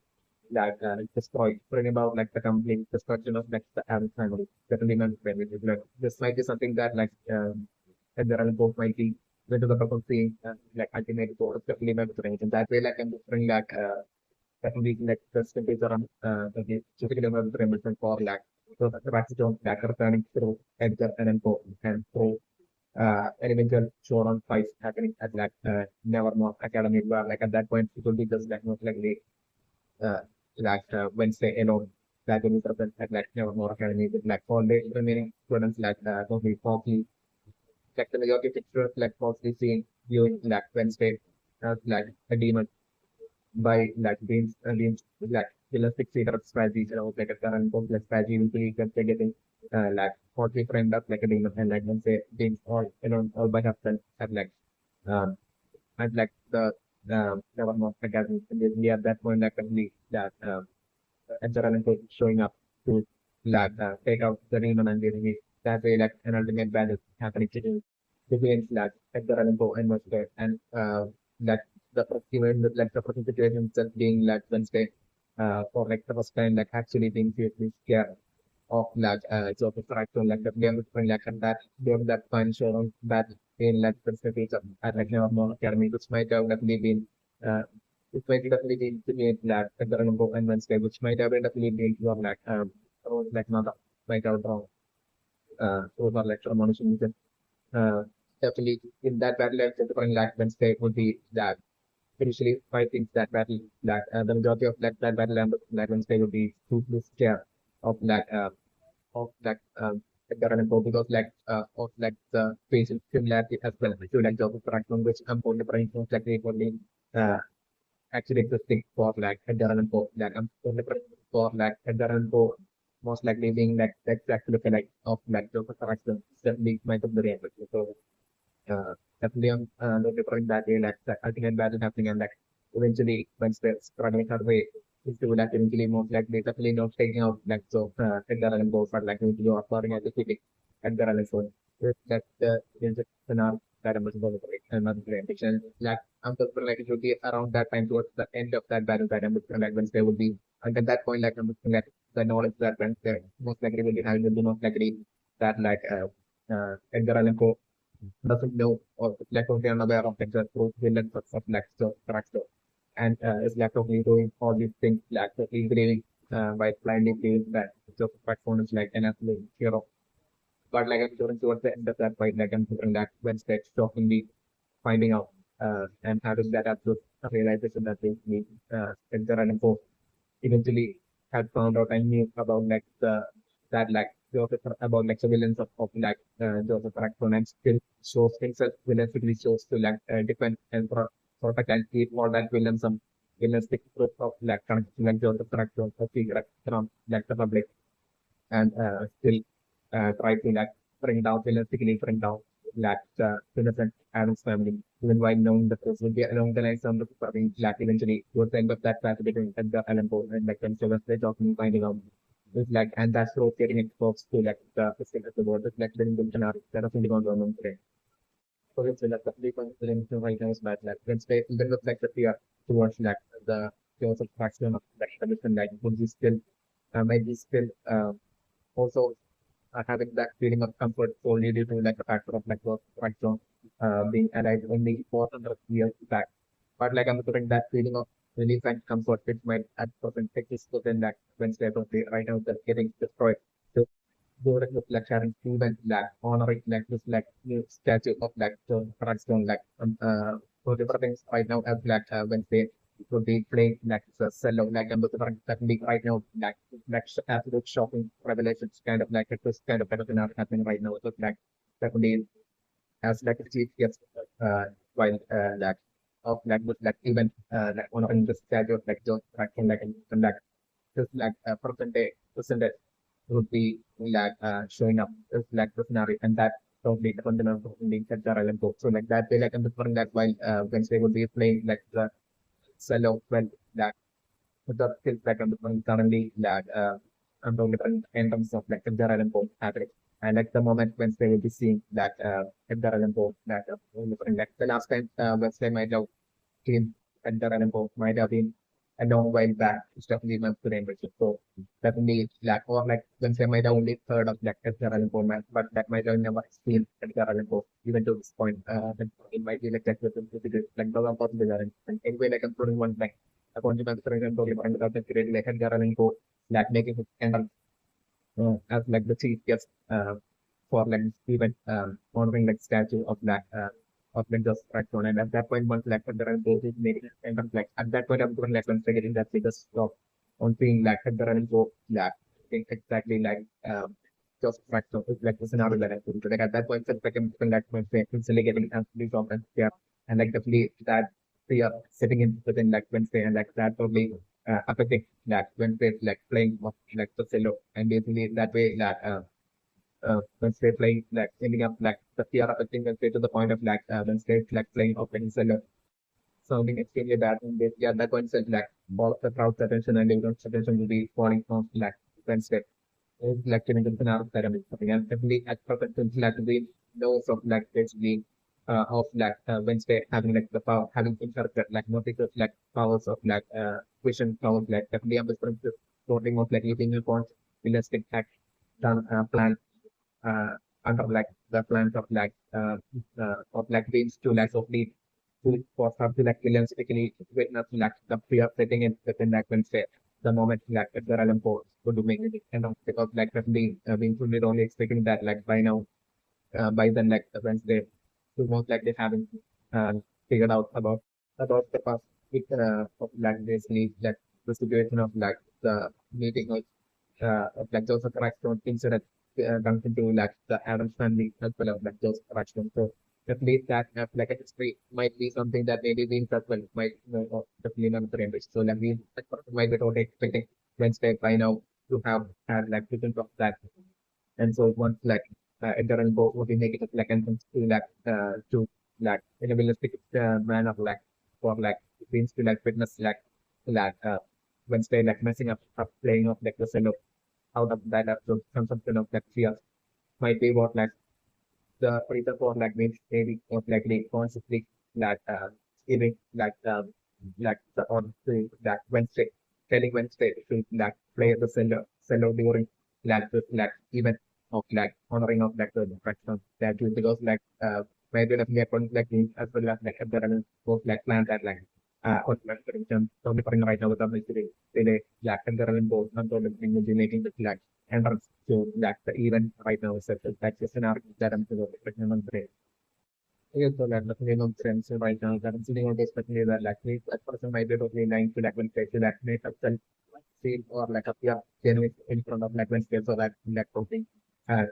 Speaker 1: that destroyed, bring about like the complete destruction of like the Adams family. Certainly not very like this might be something that like and the other both might be going to the purpose seeing like ultimate goal of definitely not range. And that way like I'm just bring like definitely like the snippets around the typical remission for like so the Baxter back returning through Edgar and then go and through an eventual showdown fight happening at like Nevermore Academy where like at that point it will be just like most likely like Wednesday alone that will be present at like Nevermore Academy with like all the remaining students like totally falsely like the majority of pictures like falsely seeing viewing like Wednesday as like a demon by like being like realistic theater strategies and all like a current complex strategy will be getting like falsely framed up like a demon and like Wednesday being all by herself at like um and like the one more academy and then at that point like only that Edgar showing up to like take out the demon and the enemy. That way, like an ultimate battle happening between like Edgar Allan Poe and Wednesday, and that the even the, like the first situation itself being like Wednesday, for like the first time like actually being seriously scared of like Joseph Crackstone, like the game between like and that game that fun show that in like the stage of at like Nevermore Academy, which might have definitely been it might definitely be to be like Edgar Allan Poe and Wednesday, which might have definitely been to like or like not might have wrong or like premonition. Uh, Definitely in that battle, like different like Wednesday would be that initially fighting that battle that the majority of that battle and that Wednesday would be too scared of that Edgar Allan Poe because of like the facial similarity as well to like Joseph Crackstone, which I'm going to bring like they only uh, actually existing for like Edgar Allan Poe. Like I'm going to bring for like Edgar Allan Poe most likely being like the exact lookalike of like Joseph Crackstone. Certainly might have the reality. So definitely I'm not referring that way like the ultimate battle happening and like eventually once they're struggling her way into like eventually most likely definitely not taking out like so Edgar Allan Poe but like going to go acquiring at the city Edgar Allan Poe. That's the scenario that I'm going to break and not prediction. Like I'm just like it would be around that time towards the end of that battle that I'm looking like Wednesday would be and at that point like I'm looking at the knowledge that Wednesday most likely will be having the most likely that like Edgar Allan Poe doesn't know or is like totally unaware of like the true villains of like Crackstone and is like totally doing all these things like totally believing by blindly believing that Joseph Crackstone is like an absolute hero. But like I'm sure towards the end of that fight, like I'm sure that Wednesday shockingly finding out and having that absolute realization that they need Edgar and Poe eventually had found out and knew about like the that like Joseph about like the villains of like Joseph Crackstone and still shows himself villainously shows to like defend and protect and keep all that villainous truth of like connecting like Joseph Crackstone a secret from like the public and still try to like bring down realistically bring down like innocent Adam's family, even while knowing the truth will be along the lines of the probably like eventually towards the end of that battle between Edgar Allan Poe and like when Sylvester they talking finding out it's like and that's how getting it folks to like the state of the world it's like the scenario that of Indigo government today. So it's like the three points right now is bad like when space even with like the fear towards like the chaos of fraction of like the different like would be still might be still also having that feeling of comfort solely due to like the factor of like work spectrum being alive only 400 years back. But like I'm putting that feeling of relief and comfort which might at present exist within that Wednesday birthday right now that's getting destroyed. So during the like sharing even like honoring like this like new statue of like Crackstone like so different things right now as like Wednesday to be playing like the cello like I'm looking that be right now like absolute shocking revelations kind of like this kind of phenomenon happening right now. It looks like definitely as like a chief guest while like of like with like even like honoring the statue of like John Crackstone and like just like present day would be like showing up as like the scenario and that totally the fundamental of being set the book. So like that way like I'm preferring that while Wednesday would be playing like the cello well that with the skills like I'm preferring currently that I'm totally different in terms of like Edgar Allan Poe happening. And like the moment Wednesday will be seeing that Edgar Allan Poe that like the last time Wednesday might have came Edgar Allan Poe might have been a long while back. It's definitely not the name, so definitely like or like once I might have only heard of like Edgar Allan Poe, but that might have never seen Edgar Allan Poe even to this point. Then it might be like that with like the one possible and anyway, like I'm putting one thing. I want to consider and talking about the create like Edgar Allan Poe, like making it end as like the chief guest for like even honoring like statue of like just Crackstone. And at that point, once like the run is making and like at that point, I'm going like once getting that biggest stop. on being like at the running go like exactly like just Crackstone is like the scenario that I put. So like at that point, it's like I'm like my face instantly getting absolutely soft and yeah, and like definitely that fear sitting in within like Wednesday and like that totally affecting like Wednesday like playing like the cello and basically that way that Wednesday playing like ending up like the fear affecting Wednesday to the point of like Wednesday like playing or playing cello sounding extremely bad and they, yeah that point said like all of the crowd's attention and everyone's attention will be falling on like Wednesday like in the scenario that I'm talking and definitely at perfect like we know of like basically of like Wednesday having like the power having inherited like multiple like powers of like vision powers like definitely I'm just going to sorting of like using your points realistic act done plan uh under like the plans of like beings to like of lead to for something like realistically witness like the fear setting in within like Wednesday the moment like if the relevant force would make it and because like definitely being fully only expecting that like by now by then like the Wednesday will most likely having figured out about the past of like basically like the situation of like the meeting of like Joseph Crackstone incident comes into like the Adams family as well as like Joseph Crackstone. So at least that like a history might be something that maybe being as well might definitely not the range. So like we like, might be totally expecting Wednesday by now to have had like vision of that and so once like enter and go would be negative like entrance to like in a realistic manner like for like it means to like witness like Wednesday like messing up playing of like the cello out of that episode consumption of like fear might be what like the reason for like maybe maybe most likely consciously like giving like the on to like Wednesday telling Wednesday to like play the cello during like the like event of like honoring of like the fraction statue because like maybe definitely happen like as well as like there are both like plans that like on like for instance so different right now with the mystery they like and there are both not only making the like entrance to like the event right now is that's just an argument that I'm to the brain. Yes, so that definitely no sense right now that I'm sitting on this particular that like that person might be totally lying to like when say to that make up self feel or like appear genuine in front of like when say so that like something uh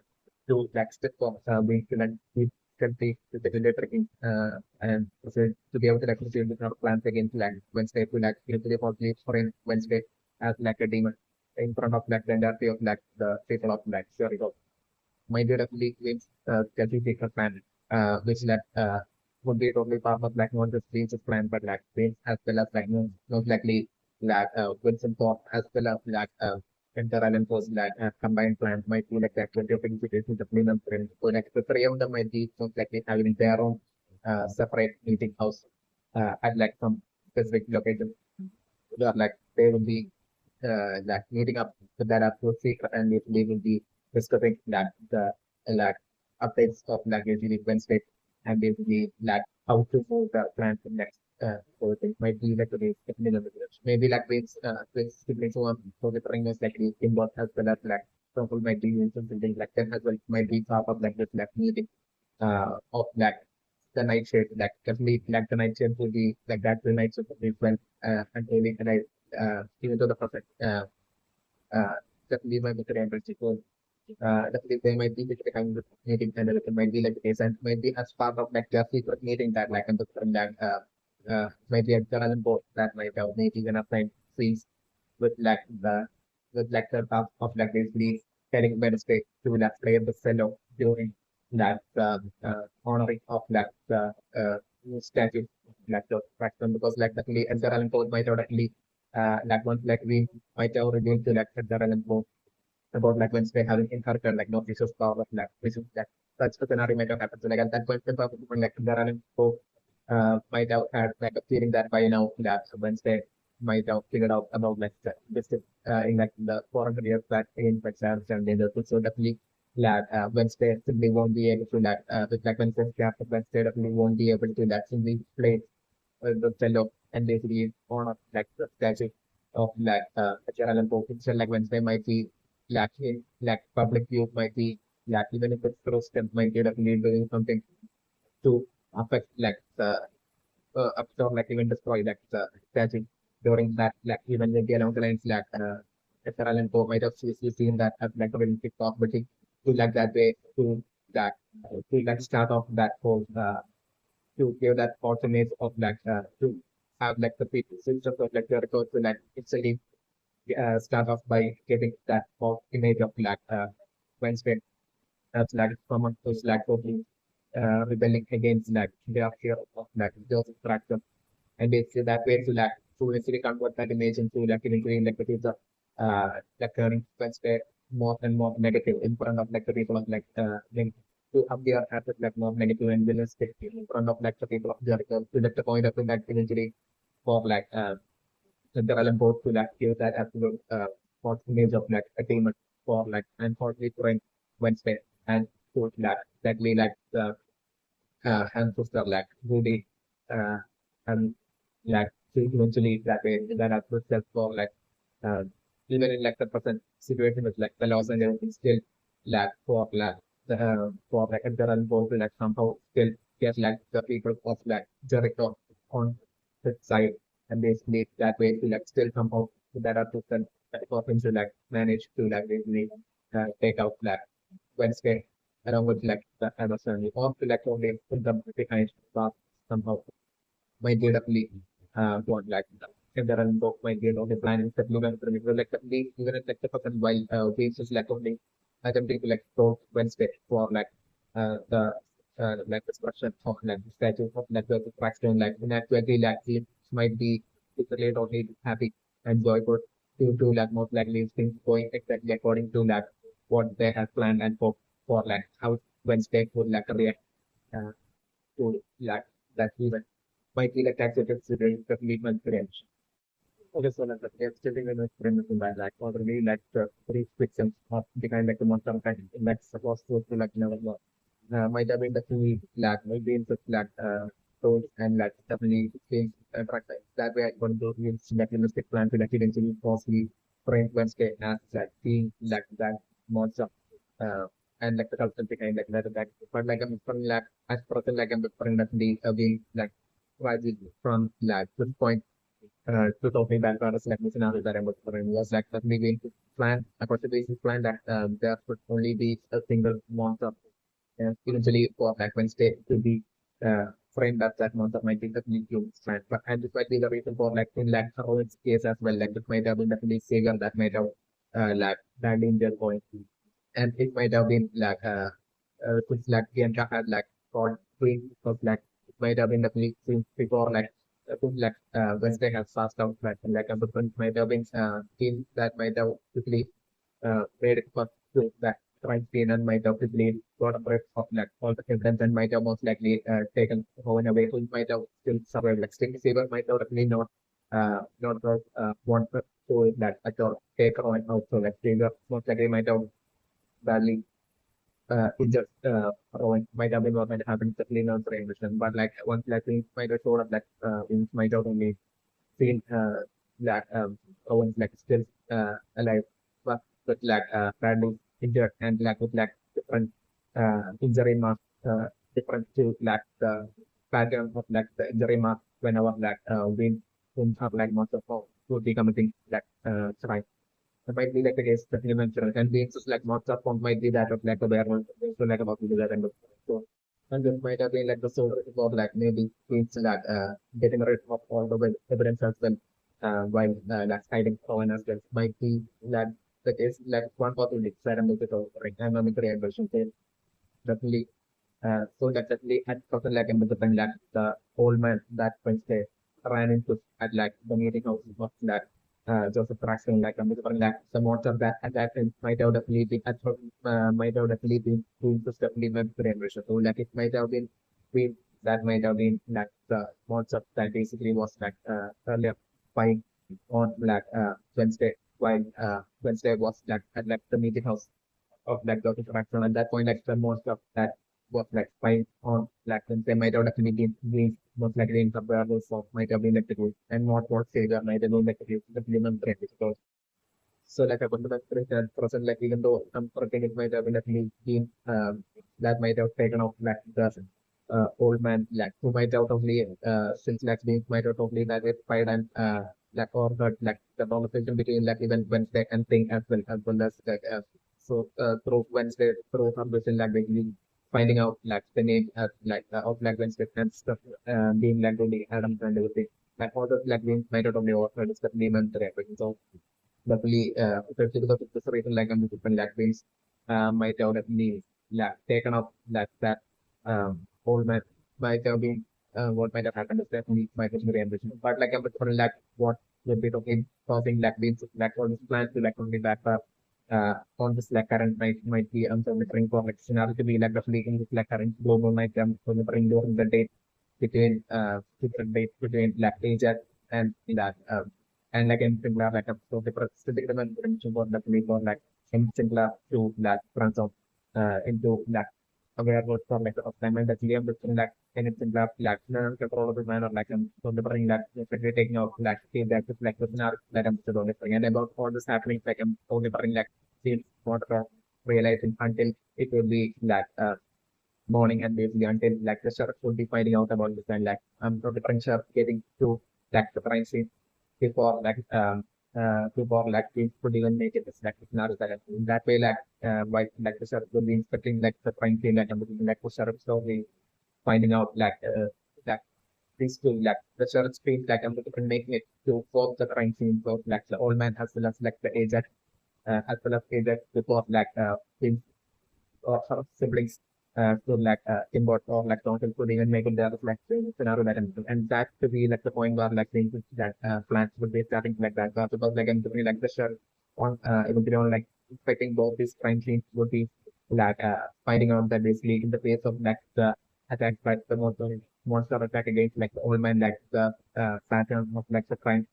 Speaker 1: to like step for being to like keep country to the tracking and to be able to like proceed with our plans against like Wednesday to like usually possibly for in Wednesday as like a demon in front of like the entirety of like the people of like sorry my definitely wins strategic plan, which that would be totally part of like not just James' plan, but like James as well as like most likely like Vincent Thorpe as well as like Enter Island Force like combined plans might be like that 20 of situations of minimum friends. So like the three of them might be most likely having their own separate meeting house at like some specific location. Where, like they will be like meeting up with that up to secret and we will be discussing that the like updates of like usually Wednesday and basically like how to move the plan for next so it might be like today's maybe like with siblings one so the bring us like the involved as well as like some people might be using something like that as well might be part of like this like meeting of like the night shift like definitely like the night shift will be like that the night shift will be well until we can even though the perfect uh, definitely my better empathy so definitely they might be kind of meeting and it might be like the case and might be as part of like their secret meeting that like from that might be a general board that might have maybe even assigned scenes with like the task of like basically telling Wednesday to like play the cello during that honoring of like the statue like the Crackstone because like definitely Edgar Allan Poe might have actually like once like we might have revealed to like Edgar Allan Poe about like Wednesday having inherited like no issues power of like which is like such a scenario might have happened. So like at that point, like Edgar Allan Poe might have had like a feeling that by now that Wednesday might have figured out about like this in like the 400 years that in exams and in the so definitely like Wednesday simply won't be able to like with like Wednesday after Wednesday definitely won't be able to like simply play the cello and basically honor like the statue of like Edgar Allan Poe. So like Wednesday might be like in like public view might be like even if it's through step might be definitely doing something to affect like the upstore like even destroy like the statue during that like even maybe along the lines like SRL and Co might have seen that as like a very big possibility to like that way that to like start off that whole to give that false image of like to have like the people systems of like the record to like instantly start off by getting that false image of like Wednesday as like someone who's like totally rebelling against like their fear of like those fracture and basically that way to like to basically convert that image into like like the pizza like turning Wednesday more and more negative in front of like the people of like to appear as like more negative and realistic in front of like the people of Jericho to like the point of like eventually for like the relevant both to like give that absolute false image of like attainment for like unfortunately during Wednesday and to like that way like ancestor like Goody and like to eventually that way that as self for like uh, even in like the present situation with like the Los Angeles is still like for like Edgar and Paul to like somehow still get like the people of like Jericho on the side and basically that way to like still somehow that are person for him to like manage to like basically take out like Wednesday along with like the Amazon or to like only put them behind but somehow might be definitely want like if there are both might be only planning supplement like even if like the person while we just like only attempting to like go Wednesday for the like the structure of like the statue of like the Crackstone like in actuality like it might be literally only happy and joyful due to like most likely things going exactly according to like what they have planned and for like how Wednesday would like react uh, to like that event might be like taxative considering the commitment range. Okay, so like the stating in experiment in that like already like the three frictions of the kind like the monster kind that's supposed to like never know. Might have been definitely like might be in such like told and like definitely change practice. That way I want to use like realistic plan to like eventually falsely frame Wednesday as like being like that monster and like the culture behind like that attack. But like I'm from like as person like I'm different definitely being like rising from like this point to talking back about a selection scenario that I'm looking for was like definitely going to plan a conservation plan that there should only be a single monster and eventually for like Wednesday to be framed as that monster might be definitely huge plan. But and this might be the reason for like in like Owen's case as well, like it might have been definitely savior that might have like badly injured point and it might have been like since like Bianca had like called queen of like it might have been definitely since before like since like Wednesday has passed out like a different might have been team that might have quickly made it first to that crime scene and might have quickly got a breath of like all the evidence and might have most likely taken Owen away who might have still survived like Sting Saber might have definitely not want to that at all take Owen out so like Saber most likely might have badly injured Rowan might have been what might happen to clean out transition. But like once like things might have showed up that things might have only seen that Rowan's like still alive but like badly injured and like with like different injury marks different to like the pattern of like the injury mark whenever like we have like most of all would be committing like crime. It might be like the case that you mentioned, and being just like monster form might be that of like a werewolf, so like about to do that and so. And this might have been like the sort of like maybe means like getting rid of all the evidence as well, while like hiding Owen as well. Might be like the case like one possibility that I'm looking for, right? I'm a military version definitely. So that definitely at something like in the like the old man that Wednesday ran into at like the meeting house of that Joseph Crackstone like like the monster that at that time might have definitely been might have definitely been doing this definitely web generation. So like it might have been that might have been like the monster that basically was like earlier spying on like Wednesday while Wednesday was like at like the meeting house of like Dr. Crackstone. At that point, like the most of that was like spying on like they might have definitely been most likely in comparables of might have been like the group and not what Savior might have been like the minimum threat because so like I want to that person like even though I'm forgetting it might have been definitely been that might have taken off like the old man like who might have totally since like being might have totally that it fired and like or heard like the conversation between like even Wednesday and thing as well as like through Wednesday through conversation like basically finding out like the name of like Wednesday and stuff being like really Adams and everything. Like all the like being made out of the author is the name and the reference. So definitely especially because of this reason like different like beings might have definitely like taken up that old man might have been what might have happened is definitely might have been ambition. But like I'm for like what would be talking causing like beings like all this plan to like only back up on this like current might be uncertain for like scenario to be like definitely in this like current global might bring during the date between different dates between like Asia and that and like in similar like so the specific dimension for definitely for like in similar to that transform into that aware words for like of time and that liam between like in similar like controllable manner like so the bring that especially taking out like feedback with like webinar that I'm still only and about all this happening like I'm only bring like scenes what realizing until it will be like morning and basically until like the sheriff will be finding out about this and like so the different sheriff getting to like the crime scene before like we could even make it. It's like scenario that in that way like why like the sheriff will be inspecting like the crime scene like and looking like the sheriff slowly finding out like these two like the sheriff's speed like and looking making it to solve the crime scene so like the old man as well as like the agent as well as agent before like his or sort of siblings to like import or like don't could even make it there like scenario that and that to be like the point where like things that plants would be starting like that because like I'm doing like the shell on eventually on like expecting both these crime scenes would be like finding out that basically in the face of like the attack by the monster attack against like the old man like the pattern of like the crime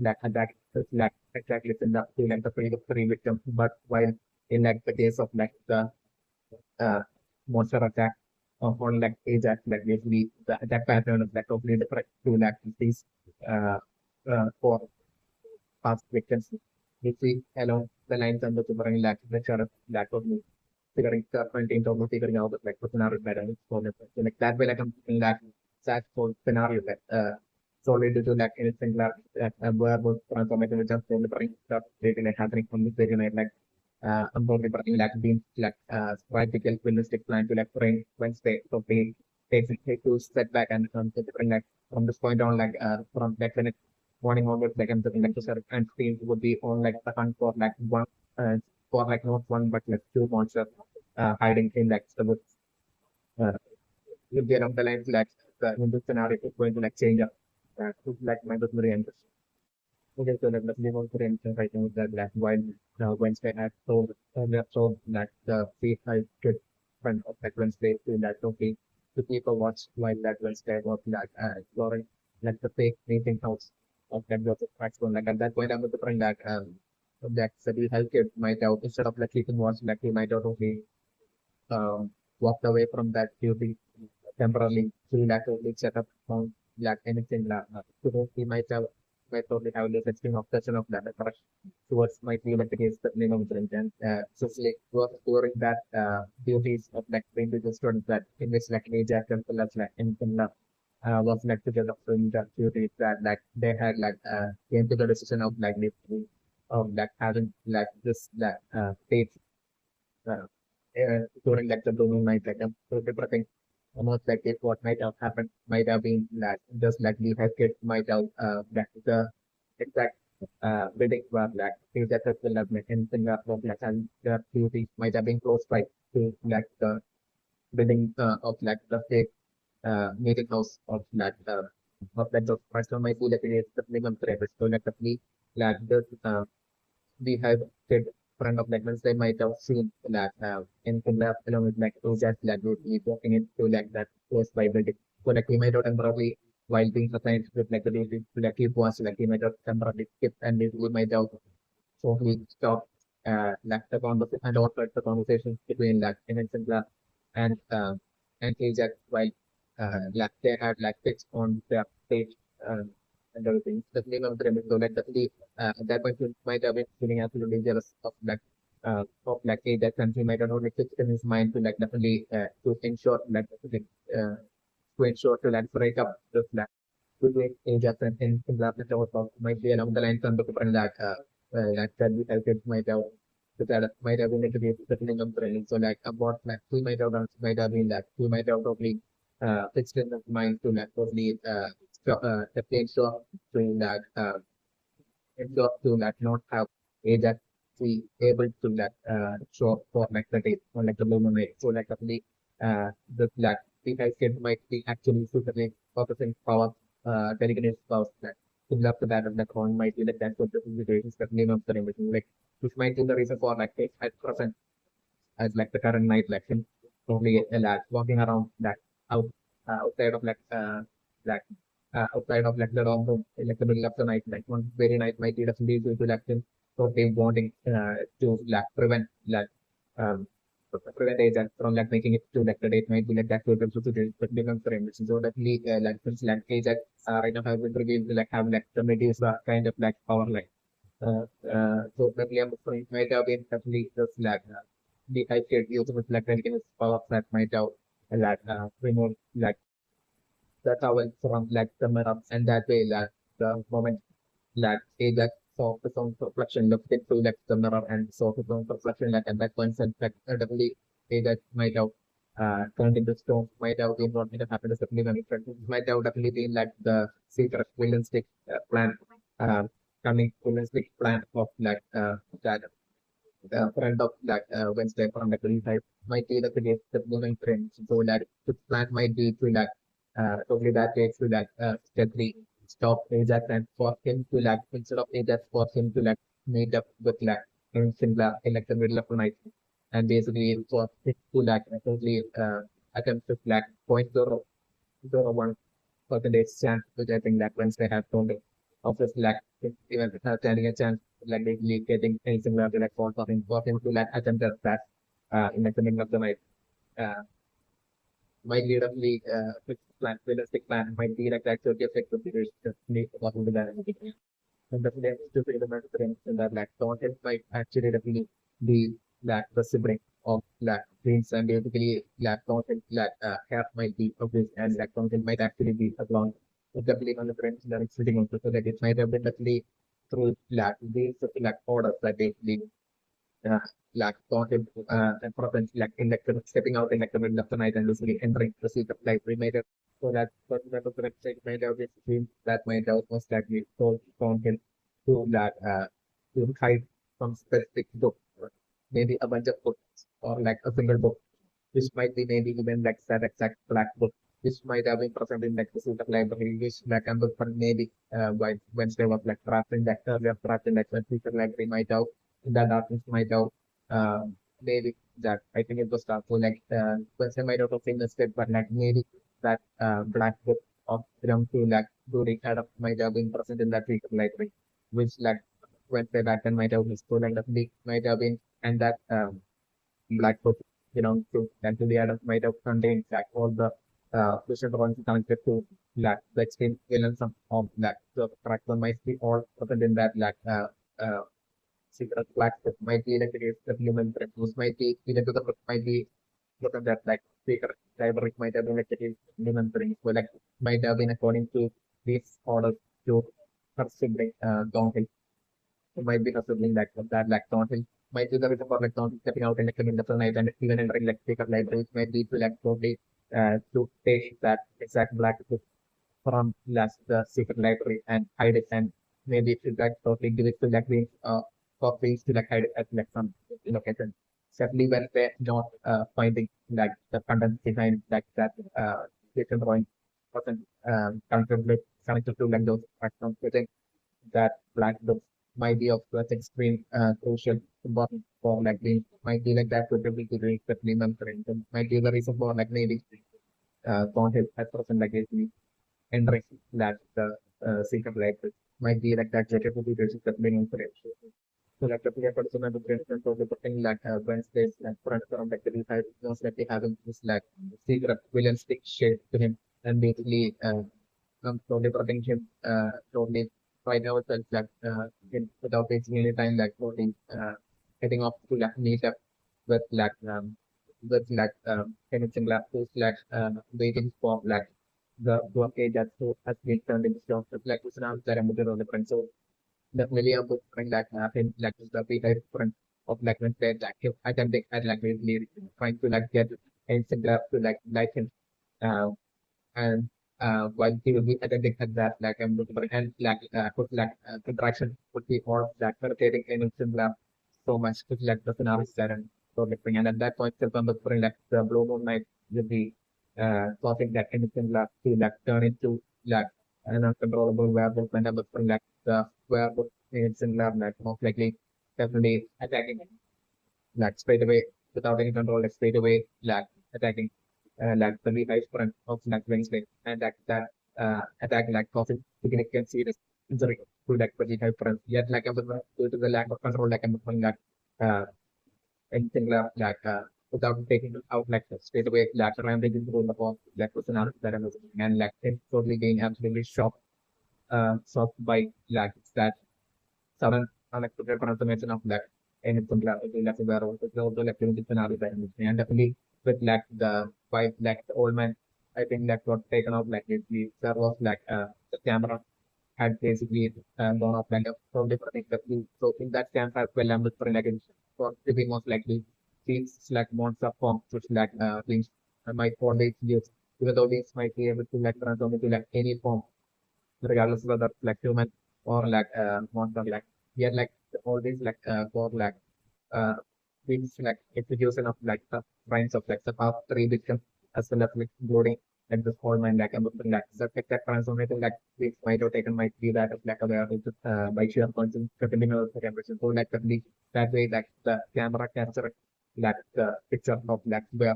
Speaker 1: like attack is like exactly similar to like the three victims but while in like the case of like the uh, monster attack on like Ajax that basically the attack pattern is like totally different to like these uh, for past victims. You see along the lines of the super like the sort of that of me figuring content of figuring out like the scenario better for the so like that way like I'm thinking that that for scenario that solely due to like anything like verbal transformation which is for the brain stuff like happening from this very like unbonded like being like practical realistic plan to like bring Wednesday so they take to step back and to bring like from this point on like from like when it's morning onwards like I'm thinking like the sort and team would be on like the hunt for like one for like not one but like two monsters hiding in like the woods will be along the lines like the in this scenario is going to like change up to like my very interest. Okay, so let me go to the right now that like while Wednesday had told told that the free high good friend of that Wednesday to that okay to people watch while that Wednesday was like exploring like the fake meeting house of that was a Crackstone. Like at that point I'm going to bring that that study healthcare might have instead of like keeping watch like he might have only walked away from that duty temporarily to like only set up like anything like so he might totally have this extreme obsession of that crush towards might be like the case that name of the and so like was during that duties of like being to the students that in which like major as well as like in was like together in the duties that like they had like came to the decision of like literally of like having like this that state uh, during like the blooming night, like so everything almost like if what might have happened might have been like just like the healthcare might have that the exact building were like things that will have been in Singapore like and the beauty might have been close by to like the building of like the fake meeting house of like the person might be like it's the minimum threat. So like the like the we have said front of like once they might have seen that in Punjab along with like Ojas that would be walking into like that close by building. So like we might have temporarily while being assigned with like the duty to like keep was like we might have temporarily skip and we might have so we stop like the conversation and also the conversations between like in Punjab and Ojas while like they had like fixed on their page and everything. The name of the remix so like the at that point, he might have been feeling absolutely jealous of like a that country might have only fixed in his mind to like definitely to ensure like to ensure to like break up the flag. between Ajax and similar network might be along the lines on the different that we have might have that might have been introduced depending on training. So like about like we might have been that we might have totally fixed in the mind to like totally ensure to that ensure to like not have Ajax we able to like show up for like the day or like the moment. So like the the like the healthcare might be actually suitably focusing power dedicated power like similar to that of the coin might be like that for the situations that name of the remission like which might be the reason for like 8% as like the current night election probably a lot walking around that out outside of like outside of like the wrong room like the middle of the night like one very night might be definitely due to election so they wanting to like prevent like um prevent agents from like making it to like the date might be like that total so but becomes the remission so definitely like since like agent right now have been revealed to like have like the reduce the kind of like power like so definitely I'm afraid might have been definitely just like the high grade use of like dedicated power that might have like remove like the towel from like the mirror and that way like the moment like that focus on reflection looked into like the mirror and focus on reflection like and that concept like definitely that might have turned into stone might have been what might have happened is definitely when it might have definitely been like the secret villain's plan coming villain's plan of like that friend of that Wednesday from the green type might be the case the moving trend. So that the plan might be to that totally that takes to that step three stop Ajax and force him to like instead of Ajax force him to like meet up with like in similar in like the middle of the night and basically force it to like totally attempt to like 0.001% chance which I think that Wednesday have told it offers like even standing a chance like basically getting anything like false for him to like attempt that in like the middle of the night. Uh, might lead up the plan, realistic plan might be like that 30 effect of the just need to do that. And definitely to say the matter in that like content might actually definitely be like the sibling of like dreams and basically like content like hair might be obvious and like content might actually be a long definitely on the friends that it's sitting on so that it might have been definitely through like these like orders that they uh, like content and preference like in like stepping out in like the middle of the night and basically entering the secret library made it so that person of the website might have this dream that might have most likely sold content to that to hide from specific book or maybe a bunch of books or like a single book which might be maybe even like that exact black book which might have been present in like the secret library which like and for maybe Wednesday was like trapped in that earlier trapped in like the secret library might have that artist might have maybe that I think it was so like Wednesday might have famous step but like maybe that black book of belong to like GoodyAddams might have been present in that secret library which like Wednesday back then might have been stolen and the might have been and that black book belongs to and to the Adams might have contained like all the vision drawings connected to like the extreme villains of like the character might be all present in that like secret black book might be like the human those might be even to the book might be look at that like secret library might have been like the human things so like might have been according to these orders to her sibling downhill might be considering that like daunting might be the reason for like daunting stepping out and like in the night and even entering like secret libraries might be to like totally to take that exact black book from last the secret library and hide it and maybe to like totally give it to like the copies to like hide it at like some location. Certainly when they're not finding like the content behind like that different drawing wasn't connected to like those platforms. I think that black book might be of such extreme crucial important for like the might be like that would be to reach the minimum range and might be the reason for like maybe content as person like is entering that the secret library might be like that related to the reach the minimum range. So like the player person and the president of the thing like Wednesdays like front from like the inside knows that they having this like secret villain stick shape to him and basically slowly protecting him slowly right now itself like without wasting any time like slowly heading off to like meet up with like anything like who's like waiting for like the work age that so has been turned into stuff like tsunamis that are different. So definitely a good friend that happened like the type friend of like when they like if attempting at like really trying to like get Instagram to like him and while he will be attending at that like and like put like interaction would be more like meditating in Instagram so much to like the scenarios that and so different and at that point still come for like the blue moon night will be causing that anything like to like turn into like an uncontrollable werewolf and like the werewolf in Instagram like most likely definitely attacking like straight away without any control, like straight away like attacking like the high front of like Wednesday and that attack like causing significant serious injury to like the high front. Yet like due to the lack of control, like I'm like uh anything like without taking it out like straight away like rampaging through the ball like was an that I was and like it's totally being absolutely shocked by like that sudden unexpected confirmation of that and it's like where also like limited scenario and definitely with like the by like the old man I think that got taken off like the there was like the camera had basically gone off like from different things that so in that camera as well I'm looking like it's for shipping most likely things like monster forms which like things might always use even though these might be able to like transform into like any form regardless of whether like human or like monster like yet like all these like for like uh things like execution of like the kinds of like the past three victims as well as like including like this whole mind like everything like the that transformation like this might have taken might be that of like a by sheer constant continuous temperature so like that way like the camera capture like the picture of like where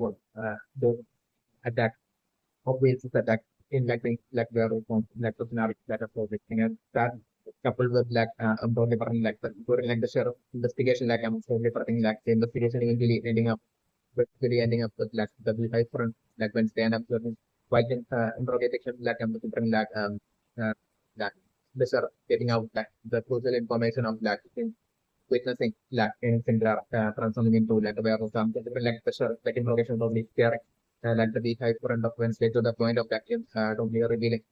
Speaker 1: the attack obvious attack in like the response like the scenario that are projecting and that coupled with like probably like the during like the share of investigation like I'm probably like the investigation eventually ending up with like the high front like when stand up certain while in interrogation like I'm different uh like the share getting out like the crucial information of like witnessing like anything transforming into like a warehouse something different like the share like interrogation probably scary like the high front of Wednesday to the point of like don't be revealing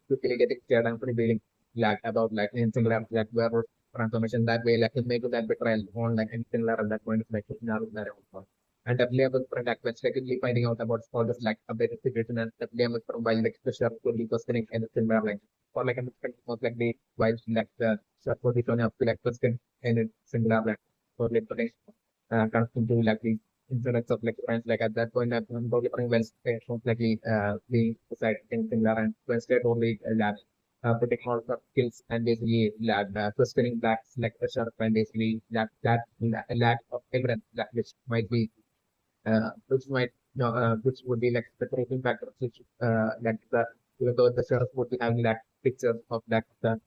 Speaker 1: quickly getting scared and revealing like about like anything like where transformation that way like it may do that betrayal on like anything at that point of like that and definitely I was like specifically finding out about all this like updated situation and definitely I was from while like the sheriff could be questioning anything like or like I'm expecting most like the while like the sheriff would be turning up to like question and it's similar like for like putting constant to like the insurance of like friends like at that point I'm probably putting Wednesday most likely being beside anything that and Wednesday totally lab putting all the skills and basically lab questioning backs like the sheriff and basically that lack of evidence that which might be which might which would be like the creating factor which like the even though the sheriff would be having like pictures of like the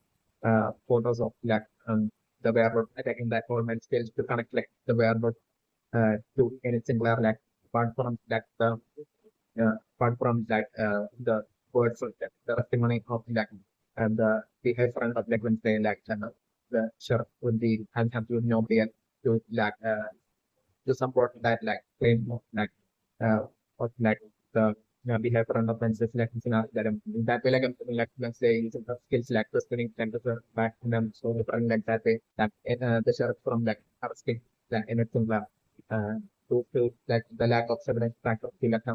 Speaker 1: photos of like the werewolf attacking that whole man skills to connect like the werewolf to anything where like apart from that apart from that the words of that the testimony of like and the high front of like when say like the sheriff would be having absolutely no idea to like to support that like claim of like of like the behavior and offenses like that that way like like let's say using the skills like questioning and the back to them so different like that way that the sheriff from like asking that anything uh to like the lack of evidence back of the like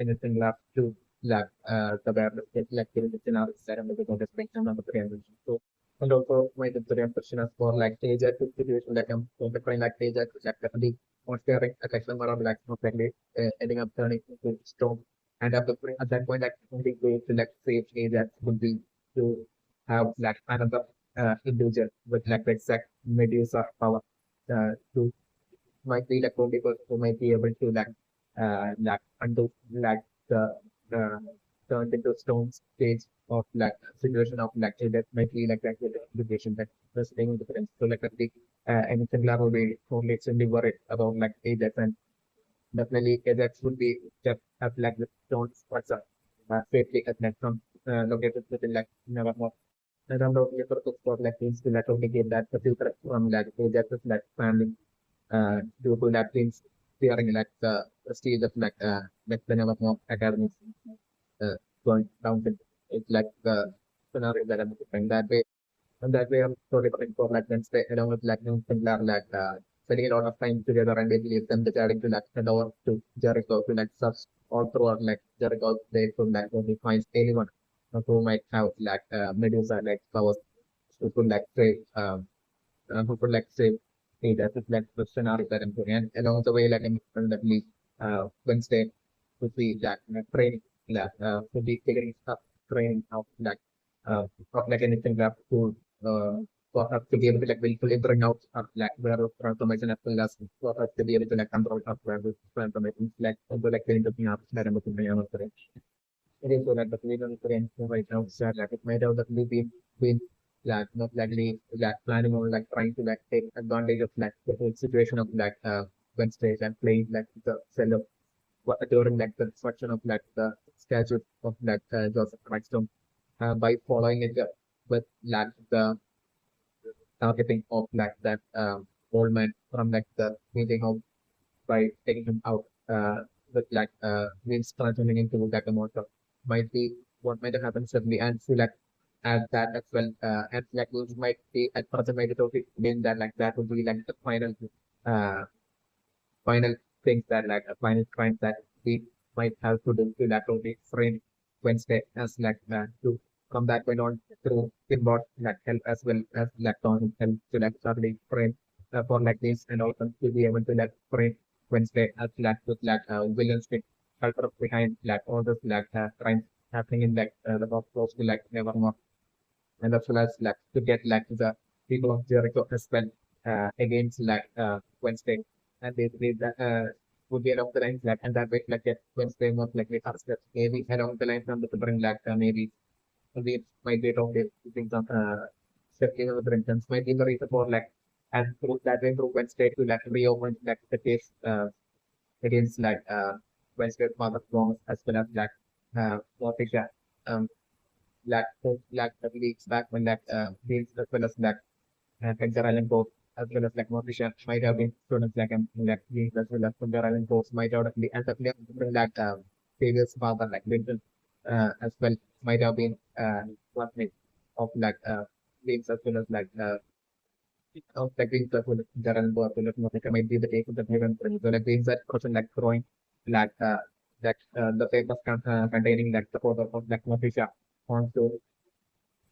Speaker 1: anything left to like the awareness like the scenarios that I'm looking at the spectrum of the prevention so and also my the question is for like stage at situation like I'm so different like stage at like or staring at like some around like not likely ending up turning into stone. And at that point, like only way to like save that would be to have like another individual with like the exact Medusa power to might be like only person who might be able to like undo like the turned into stone stage of like situation of like that might be like the implication that the same difference. So like the anything similar will be only extremely worried about like Ajax and definitely Ajax would be kept at like the stone spots safely at net from located within like never more. And I'm not here to spot like things to like only get that particular from like Ajax's like family due to that things fearing like the stage of like the never more academies. going down. It's like the scenario that I'm describing that way. And that way, I'm totally looking for like Wednesday along with like similar like spending a lot of time together and basically them deciding to like head over to Jericho to like search all throughout like Jericho they could like only find anyone who might have like Medusa like powers who could like save who could like save me. That is like the scenario that I'm doing. And along the way like I'm definitely Wednesday to be like training like to be figuring stuff training out like of like anything left to uh, for us to be able to like willfully bring out like where transformation as well as for us to be able to like control our transformation like also like getting the thing up that I'm looking at. It is so that the freedom right now is like it might have definitely been like not likely like planning on like trying to like take advantage of like the whole situation of like Wednesdays and playing like the cell of during like the destruction of like the statue of like Joseph Crackstone by following it with like the targeting of like that old man from like the meeting house by taking him out with like means transforming into like a monster might be what might have happened suddenly and so like add that as well and like those might be at present might totally mean that like that would be like the uh final things that like a final crimes that we might have to do to like only frame Wednesday as like to come that point on through inboard like help as well as like on help to like suddenly frame for like this and also to be able to like frame Wednesday as like with like villains culture behind like all those like crimes happening in like the box close to like Nevermore and as well as like to get like the people of Jericho as well against like Wednesday and basically that would be along the lines like and that way like get Wednesday most likely arrested maybe along the line from the bring like maybe we might be wrong things on shifting of the intentions might be the reason for like and through that way through Wednesday to like reopen like the case against like Wednesday's mother wrongs as well as like Morticia like like the weeks back when like James as well as like Edgar Allan Poe as well as like Morticia might have been students like James as well as Edgar Allan Poe might have been and definitely like previous father like Lincoln as well might have been classmate of like James as well as like of like James as well as Edgar Allan Poe as well as Morticia might be the case of the given so like James that question like throwing like the papers containing like the photo of like Morticia onto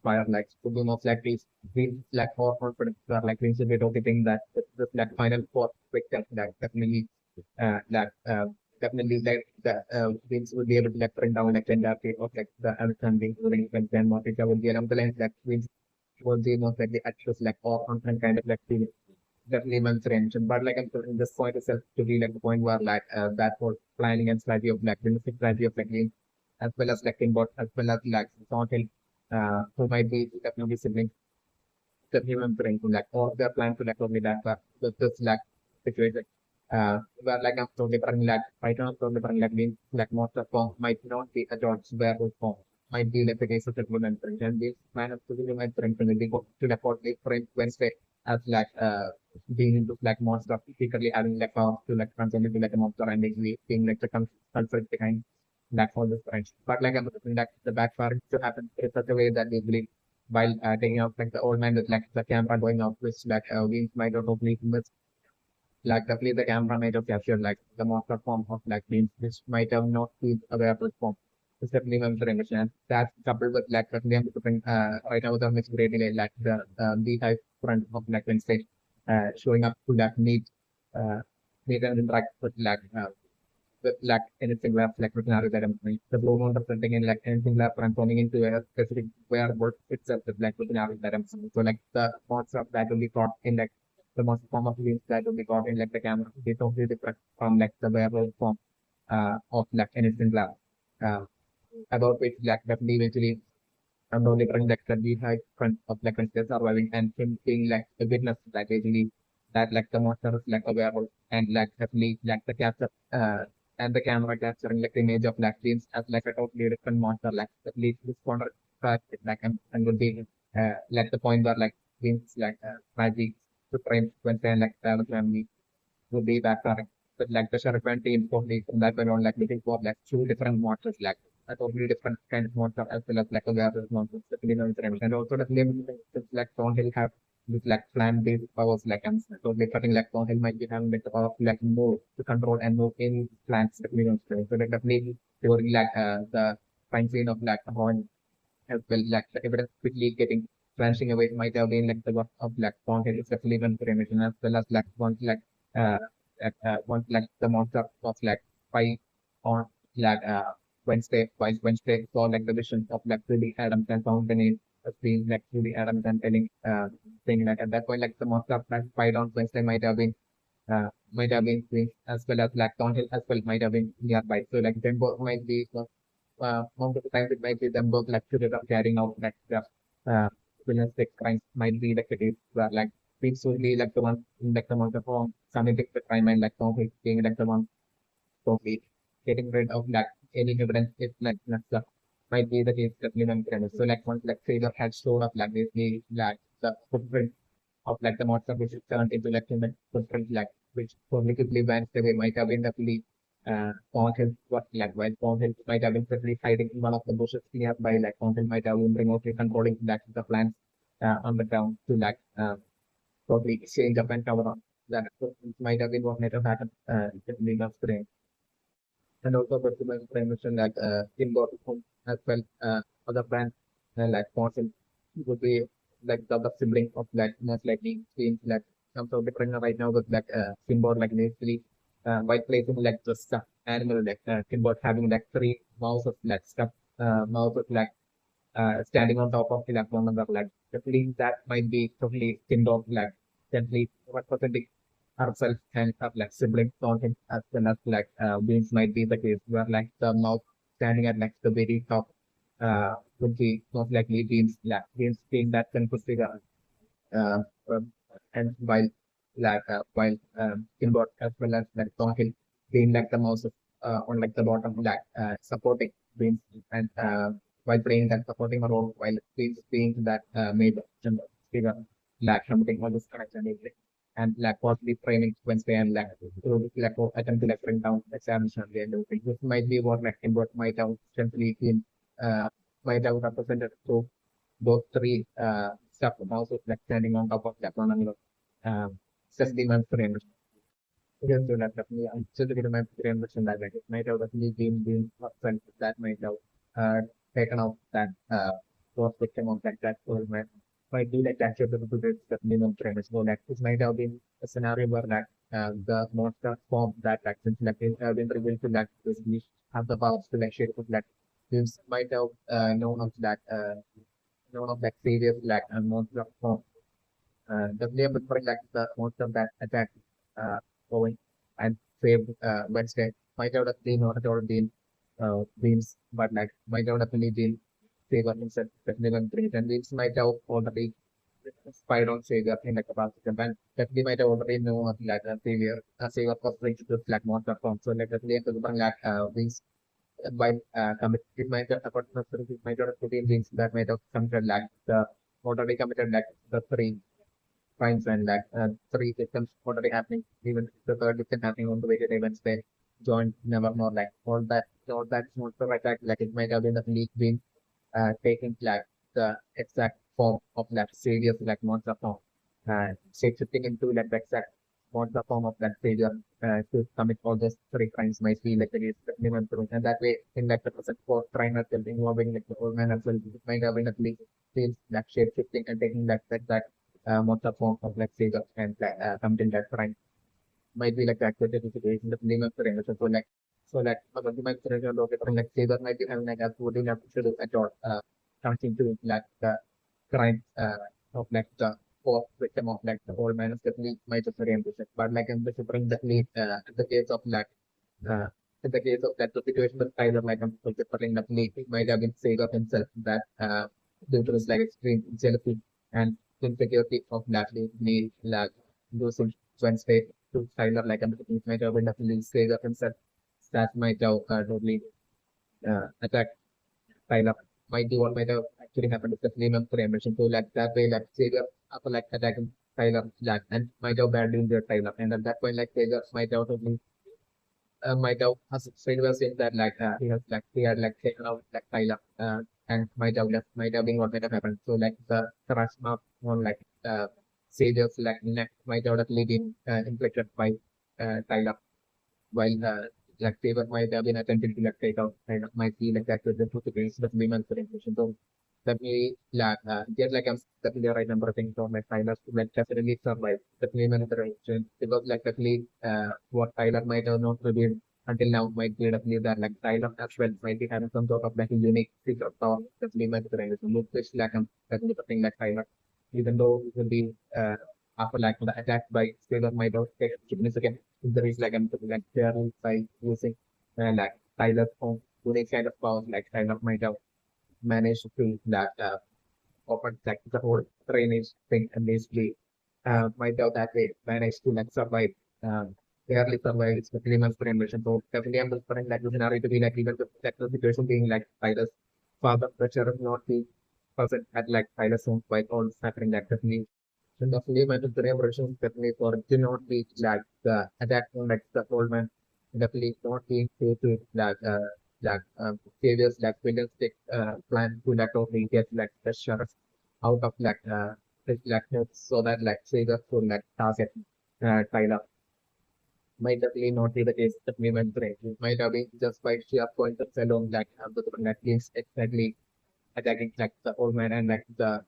Speaker 1: fire like to be most likely feel like more confident or like we should be talking that the like final four victims that definitely that definitely like the Vince would be able to like bring down like the entire of like the understanding during when then Motica will be along the lines that Vince will be most likely access like or content kind of like feeling definitely mentioned but like I'm in this point itself to be like the point where like that whole planning and strategy of like the strategy of like as well as like bot as well as like sorting who might be definitely siblings that human brain to like or they're planning to like only that but this like situation where like I'm totally running like right now totally running like means like most of form might not be a George werewolf form might be like the case of the woman and this man of the woman brain to the totally frame Wednesday as like being into like monster secretly having like power to like transform into like a monster and basically being like the conflict behind that all the friends. But like I'm looking like the backfire to happen in such a way that we believe while taking out like the old man with like the camera going out, which like we might not totally miss like definitely the camera might have captured like the monster form of like beings which might have not been aware of its form. It's definitely memorable and that coupled with like definitely I'm looking right now the mix really like the beehive front of like Wednesday showing up to like uh meet and interact with like anything left like Rutinari that I'm doing. The blue moon representing in like anything left transforming into a specific wearable itself with like Rutinari that I'm seeing. So like the monster that will be caught in like the monster form of beings that will be caught in like the camera is totally different from like the wearable form of like anything left. Uh, about which like definitely eventually I'm only bring like the behind front of like when they're surviving and him being like a witness that basically that like the monster is like a werewolf and like definitely like the capture and the camera capturing like the image of like beings as like a totally different monster like at least this corner like and would be like the point where like beings like magic to frame when they like travel family would be backfiring. But like the sheriff and team totally from that point on like looking for like two different monsters like a totally different kind of monster as well as like a gaseous monster, especially in the and also the flame like Thornhill have this like plant-based powers like and totally cutting like Thornhill might be having like the power of like move to control and move in plants, especially in the so like definitely theory like the fine scene of like horn as well like the evidence quickly getting vanishing away might have been like the work of like Thornhill, especially when cremation as well as like uh once like the monster was like five on like Wednesday saw like the vision of like GoodyAddams and found the name as being like GoodyAddams and telling saying like at that point like the monster of like five on Wednesday might have been seen as well as like Thornhill as well might have been nearby. So like them both might be most of the time it might be them both like together carrying out like the villainous crimes might be like it is where like peacefully like the one like the one perform committing the crime and like Thornhill being like the one totally getting rid of like any evidence if like that's the might be the case that you know so like once like Sailor had shown up like this the like the footprint of like the monster which is turned into like human footprint like which positively vanished away might have been the fully Conhill what like while Conhill might have been simply hiding in one of the bushes nearby like Conhill might have been remotely controlling like the plants on the ground to like totally change up and cover on that so it might have been what might have happened in the screen and also possible information like indoor home as well other brands like Fossil would be like the other sibling of like most likely seems like some sort of different right now with like symbol like initially by placing like the stuff animal like symbol having like three mouths of like stuff mouths of like standing on top of like one another like definitely that might be totally skinned off like gently representing ourselves and have like siblings on him as well as like wings might be the case where like the mouth standing at like the very top would be most likely beings being that can figure uh, um, and while Kinbot as well as like Tonkin being like the mouse on like the bottom like supporting beings and while playing that supporting a role while beings being that made figure like something all this connection everything and like possibly framing Wednesday and like attempt to like bring down examination and everything. This might be what like Kinbot might have simply been might have represented through those three stuff houses like standing on top of that one another. Just the month frame. Yes, so that definitely just to get my frame that like it might have definitely been felt that might have taken out that was victim of that old man. Might be like that chapter to this definitely no frame. So like this might have been a scenario where that the monster form that like since like it have been revealed to that basically have the powers to like shape of that. This might have known of that known of like previous like monster form. The name would like the monster that attacked going and saved Wednesday. Might have definitely not all been beams, but like might have definitely been saver himself, definitely great. And Beams might have already spied on Savior in like about the band. Definitely might have already known of like a Savior was linked to like monster form. So like definitely have to bring like Beams by commit it might have it might have 14 things that might have committed like the already committed like the three crimes and like three victims already happening even the third victim happening on the way to events they joined never more like all that monster attack like it might have been the leak being taking like the exact form of that serious like monster form shape shifting into like the exact monster form of that savior to commit all those three crimes might be like the case minimum through and that way in like the present for crime as well involving like the old man as well it might have been at least feels like shape shifting and taking that exact monster form of like savior and committing that crime might be like the actual situation the minimum so like so like my friend like savior might be having like a voting to do at all something to like the crime of like the fourth victim of like the old man is definitely might have very ambitious. But like in the different definitely in the case of like uh in the case of that the situation with Tyler like I'm different definitely it might have been said of himself that due to his like extreme jealousy and insecurity of that need like losing Wednesday to Tyler like it might have been definitely said of himself that might have totally attack Tyler might be what might have actually happened if the flame of emission. So like that way like Savior after like attacking Tyler Jack and might have badly injured Tyler. And at that point like Savior might have totally might have, as straight was saying that he had like taken out like Tyler and might have been what might have happened. So like the rush mark on like saviors like neck might have actually been inflicted by Tyler, while like Faber might have been attempting to like take out kind of might be like that with the two degrees that women's orientation. So definitely like just like I'm definitely right number of things on my Tyler like definitely survive the women's orientation because like definitely what Tyler might have not revealed until now might be definitely that like Tyler as well might be having some sort of like a unique secret power that women's orientation. Which like I'm definitely something like Tyler, even though it will be after like the attack by Taylor might have take significant injuries like I'm like Terry by using like Tyler from unique kind of powers like Tyler might have managed to that open like the whole drainage thing and basically might have that way managed to like survive barely survive its months for invasion. So definitely I'm referring like the scenario to be like even the situation being like Tyler's father pressure not be present at like Tyler's home quite all happening like definitely and the film and the impression definitely for it to not be like at that point like the old man definitely not being true to previous like realistic plan to like totally get like the sheriff out of this like so that like say the full like target Tyler might definitely not be the case that we went through. It might have been just by sheer coincidence alone that the like exactly attacking like the old man and the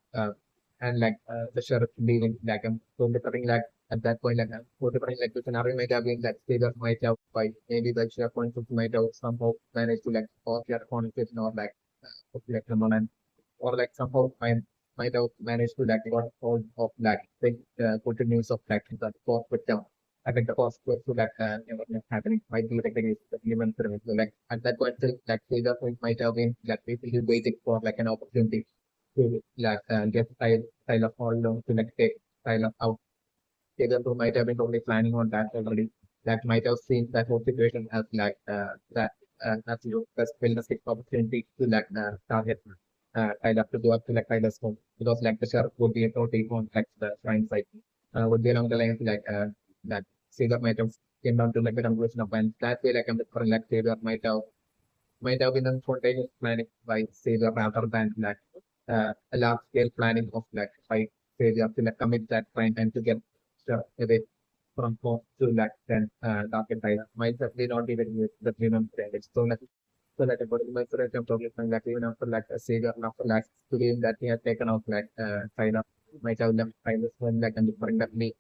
Speaker 1: sheriff leaving like so becoming like at that point like so becoming like the scenario might have been that Saber might have by maybe the sheriff points might have somehow managed to like off their conversation or like someone and or like somehow might have managed to like got hold of like the good news of like the cost with them. I think the cost was to like never happening might be like the case that human pyramid. So like at that point like Saber might have been like basically waiting for like an opportunity to get style of all along to like take style of out. Either who might have been only planning on that already. That might have seen that whole situation as that as you best realistic opportunity to target kind of to go up to like kind of home because like the sheriff would be totally on like the crime site would be along the lines that Saber might have came down to like the conclusion of and that way like I'm the current like Saber might have been a spontaneous planning by Savior rather than a large scale planning of like by Savior to like commit that crime and to get away from home to like then dark and tight. Might certainly not be the minimum standard. So like about the mental term probably find that even after like a Savior and after like to him that he had taken out Tyler might have left Tyler's one like and differently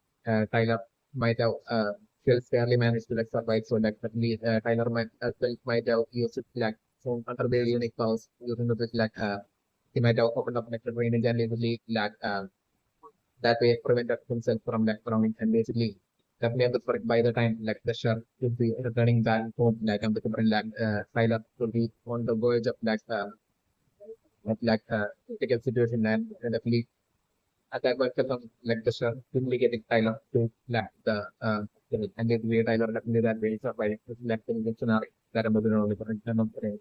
Speaker 1: Tyler might have still fairly managed to like survive. So like certainly Tyler might have used it like so under their unique powers using the he might have opened up like the drainage and literally that way prevented himself from like drowning and basically definitely by the time like the shark should be returning back home and the different Tyler to be on the verge of critical situation and definitely at that point like the shark quickly getting Tyler to and then Tyler definitely that way surviving like in the scenario that I'm going to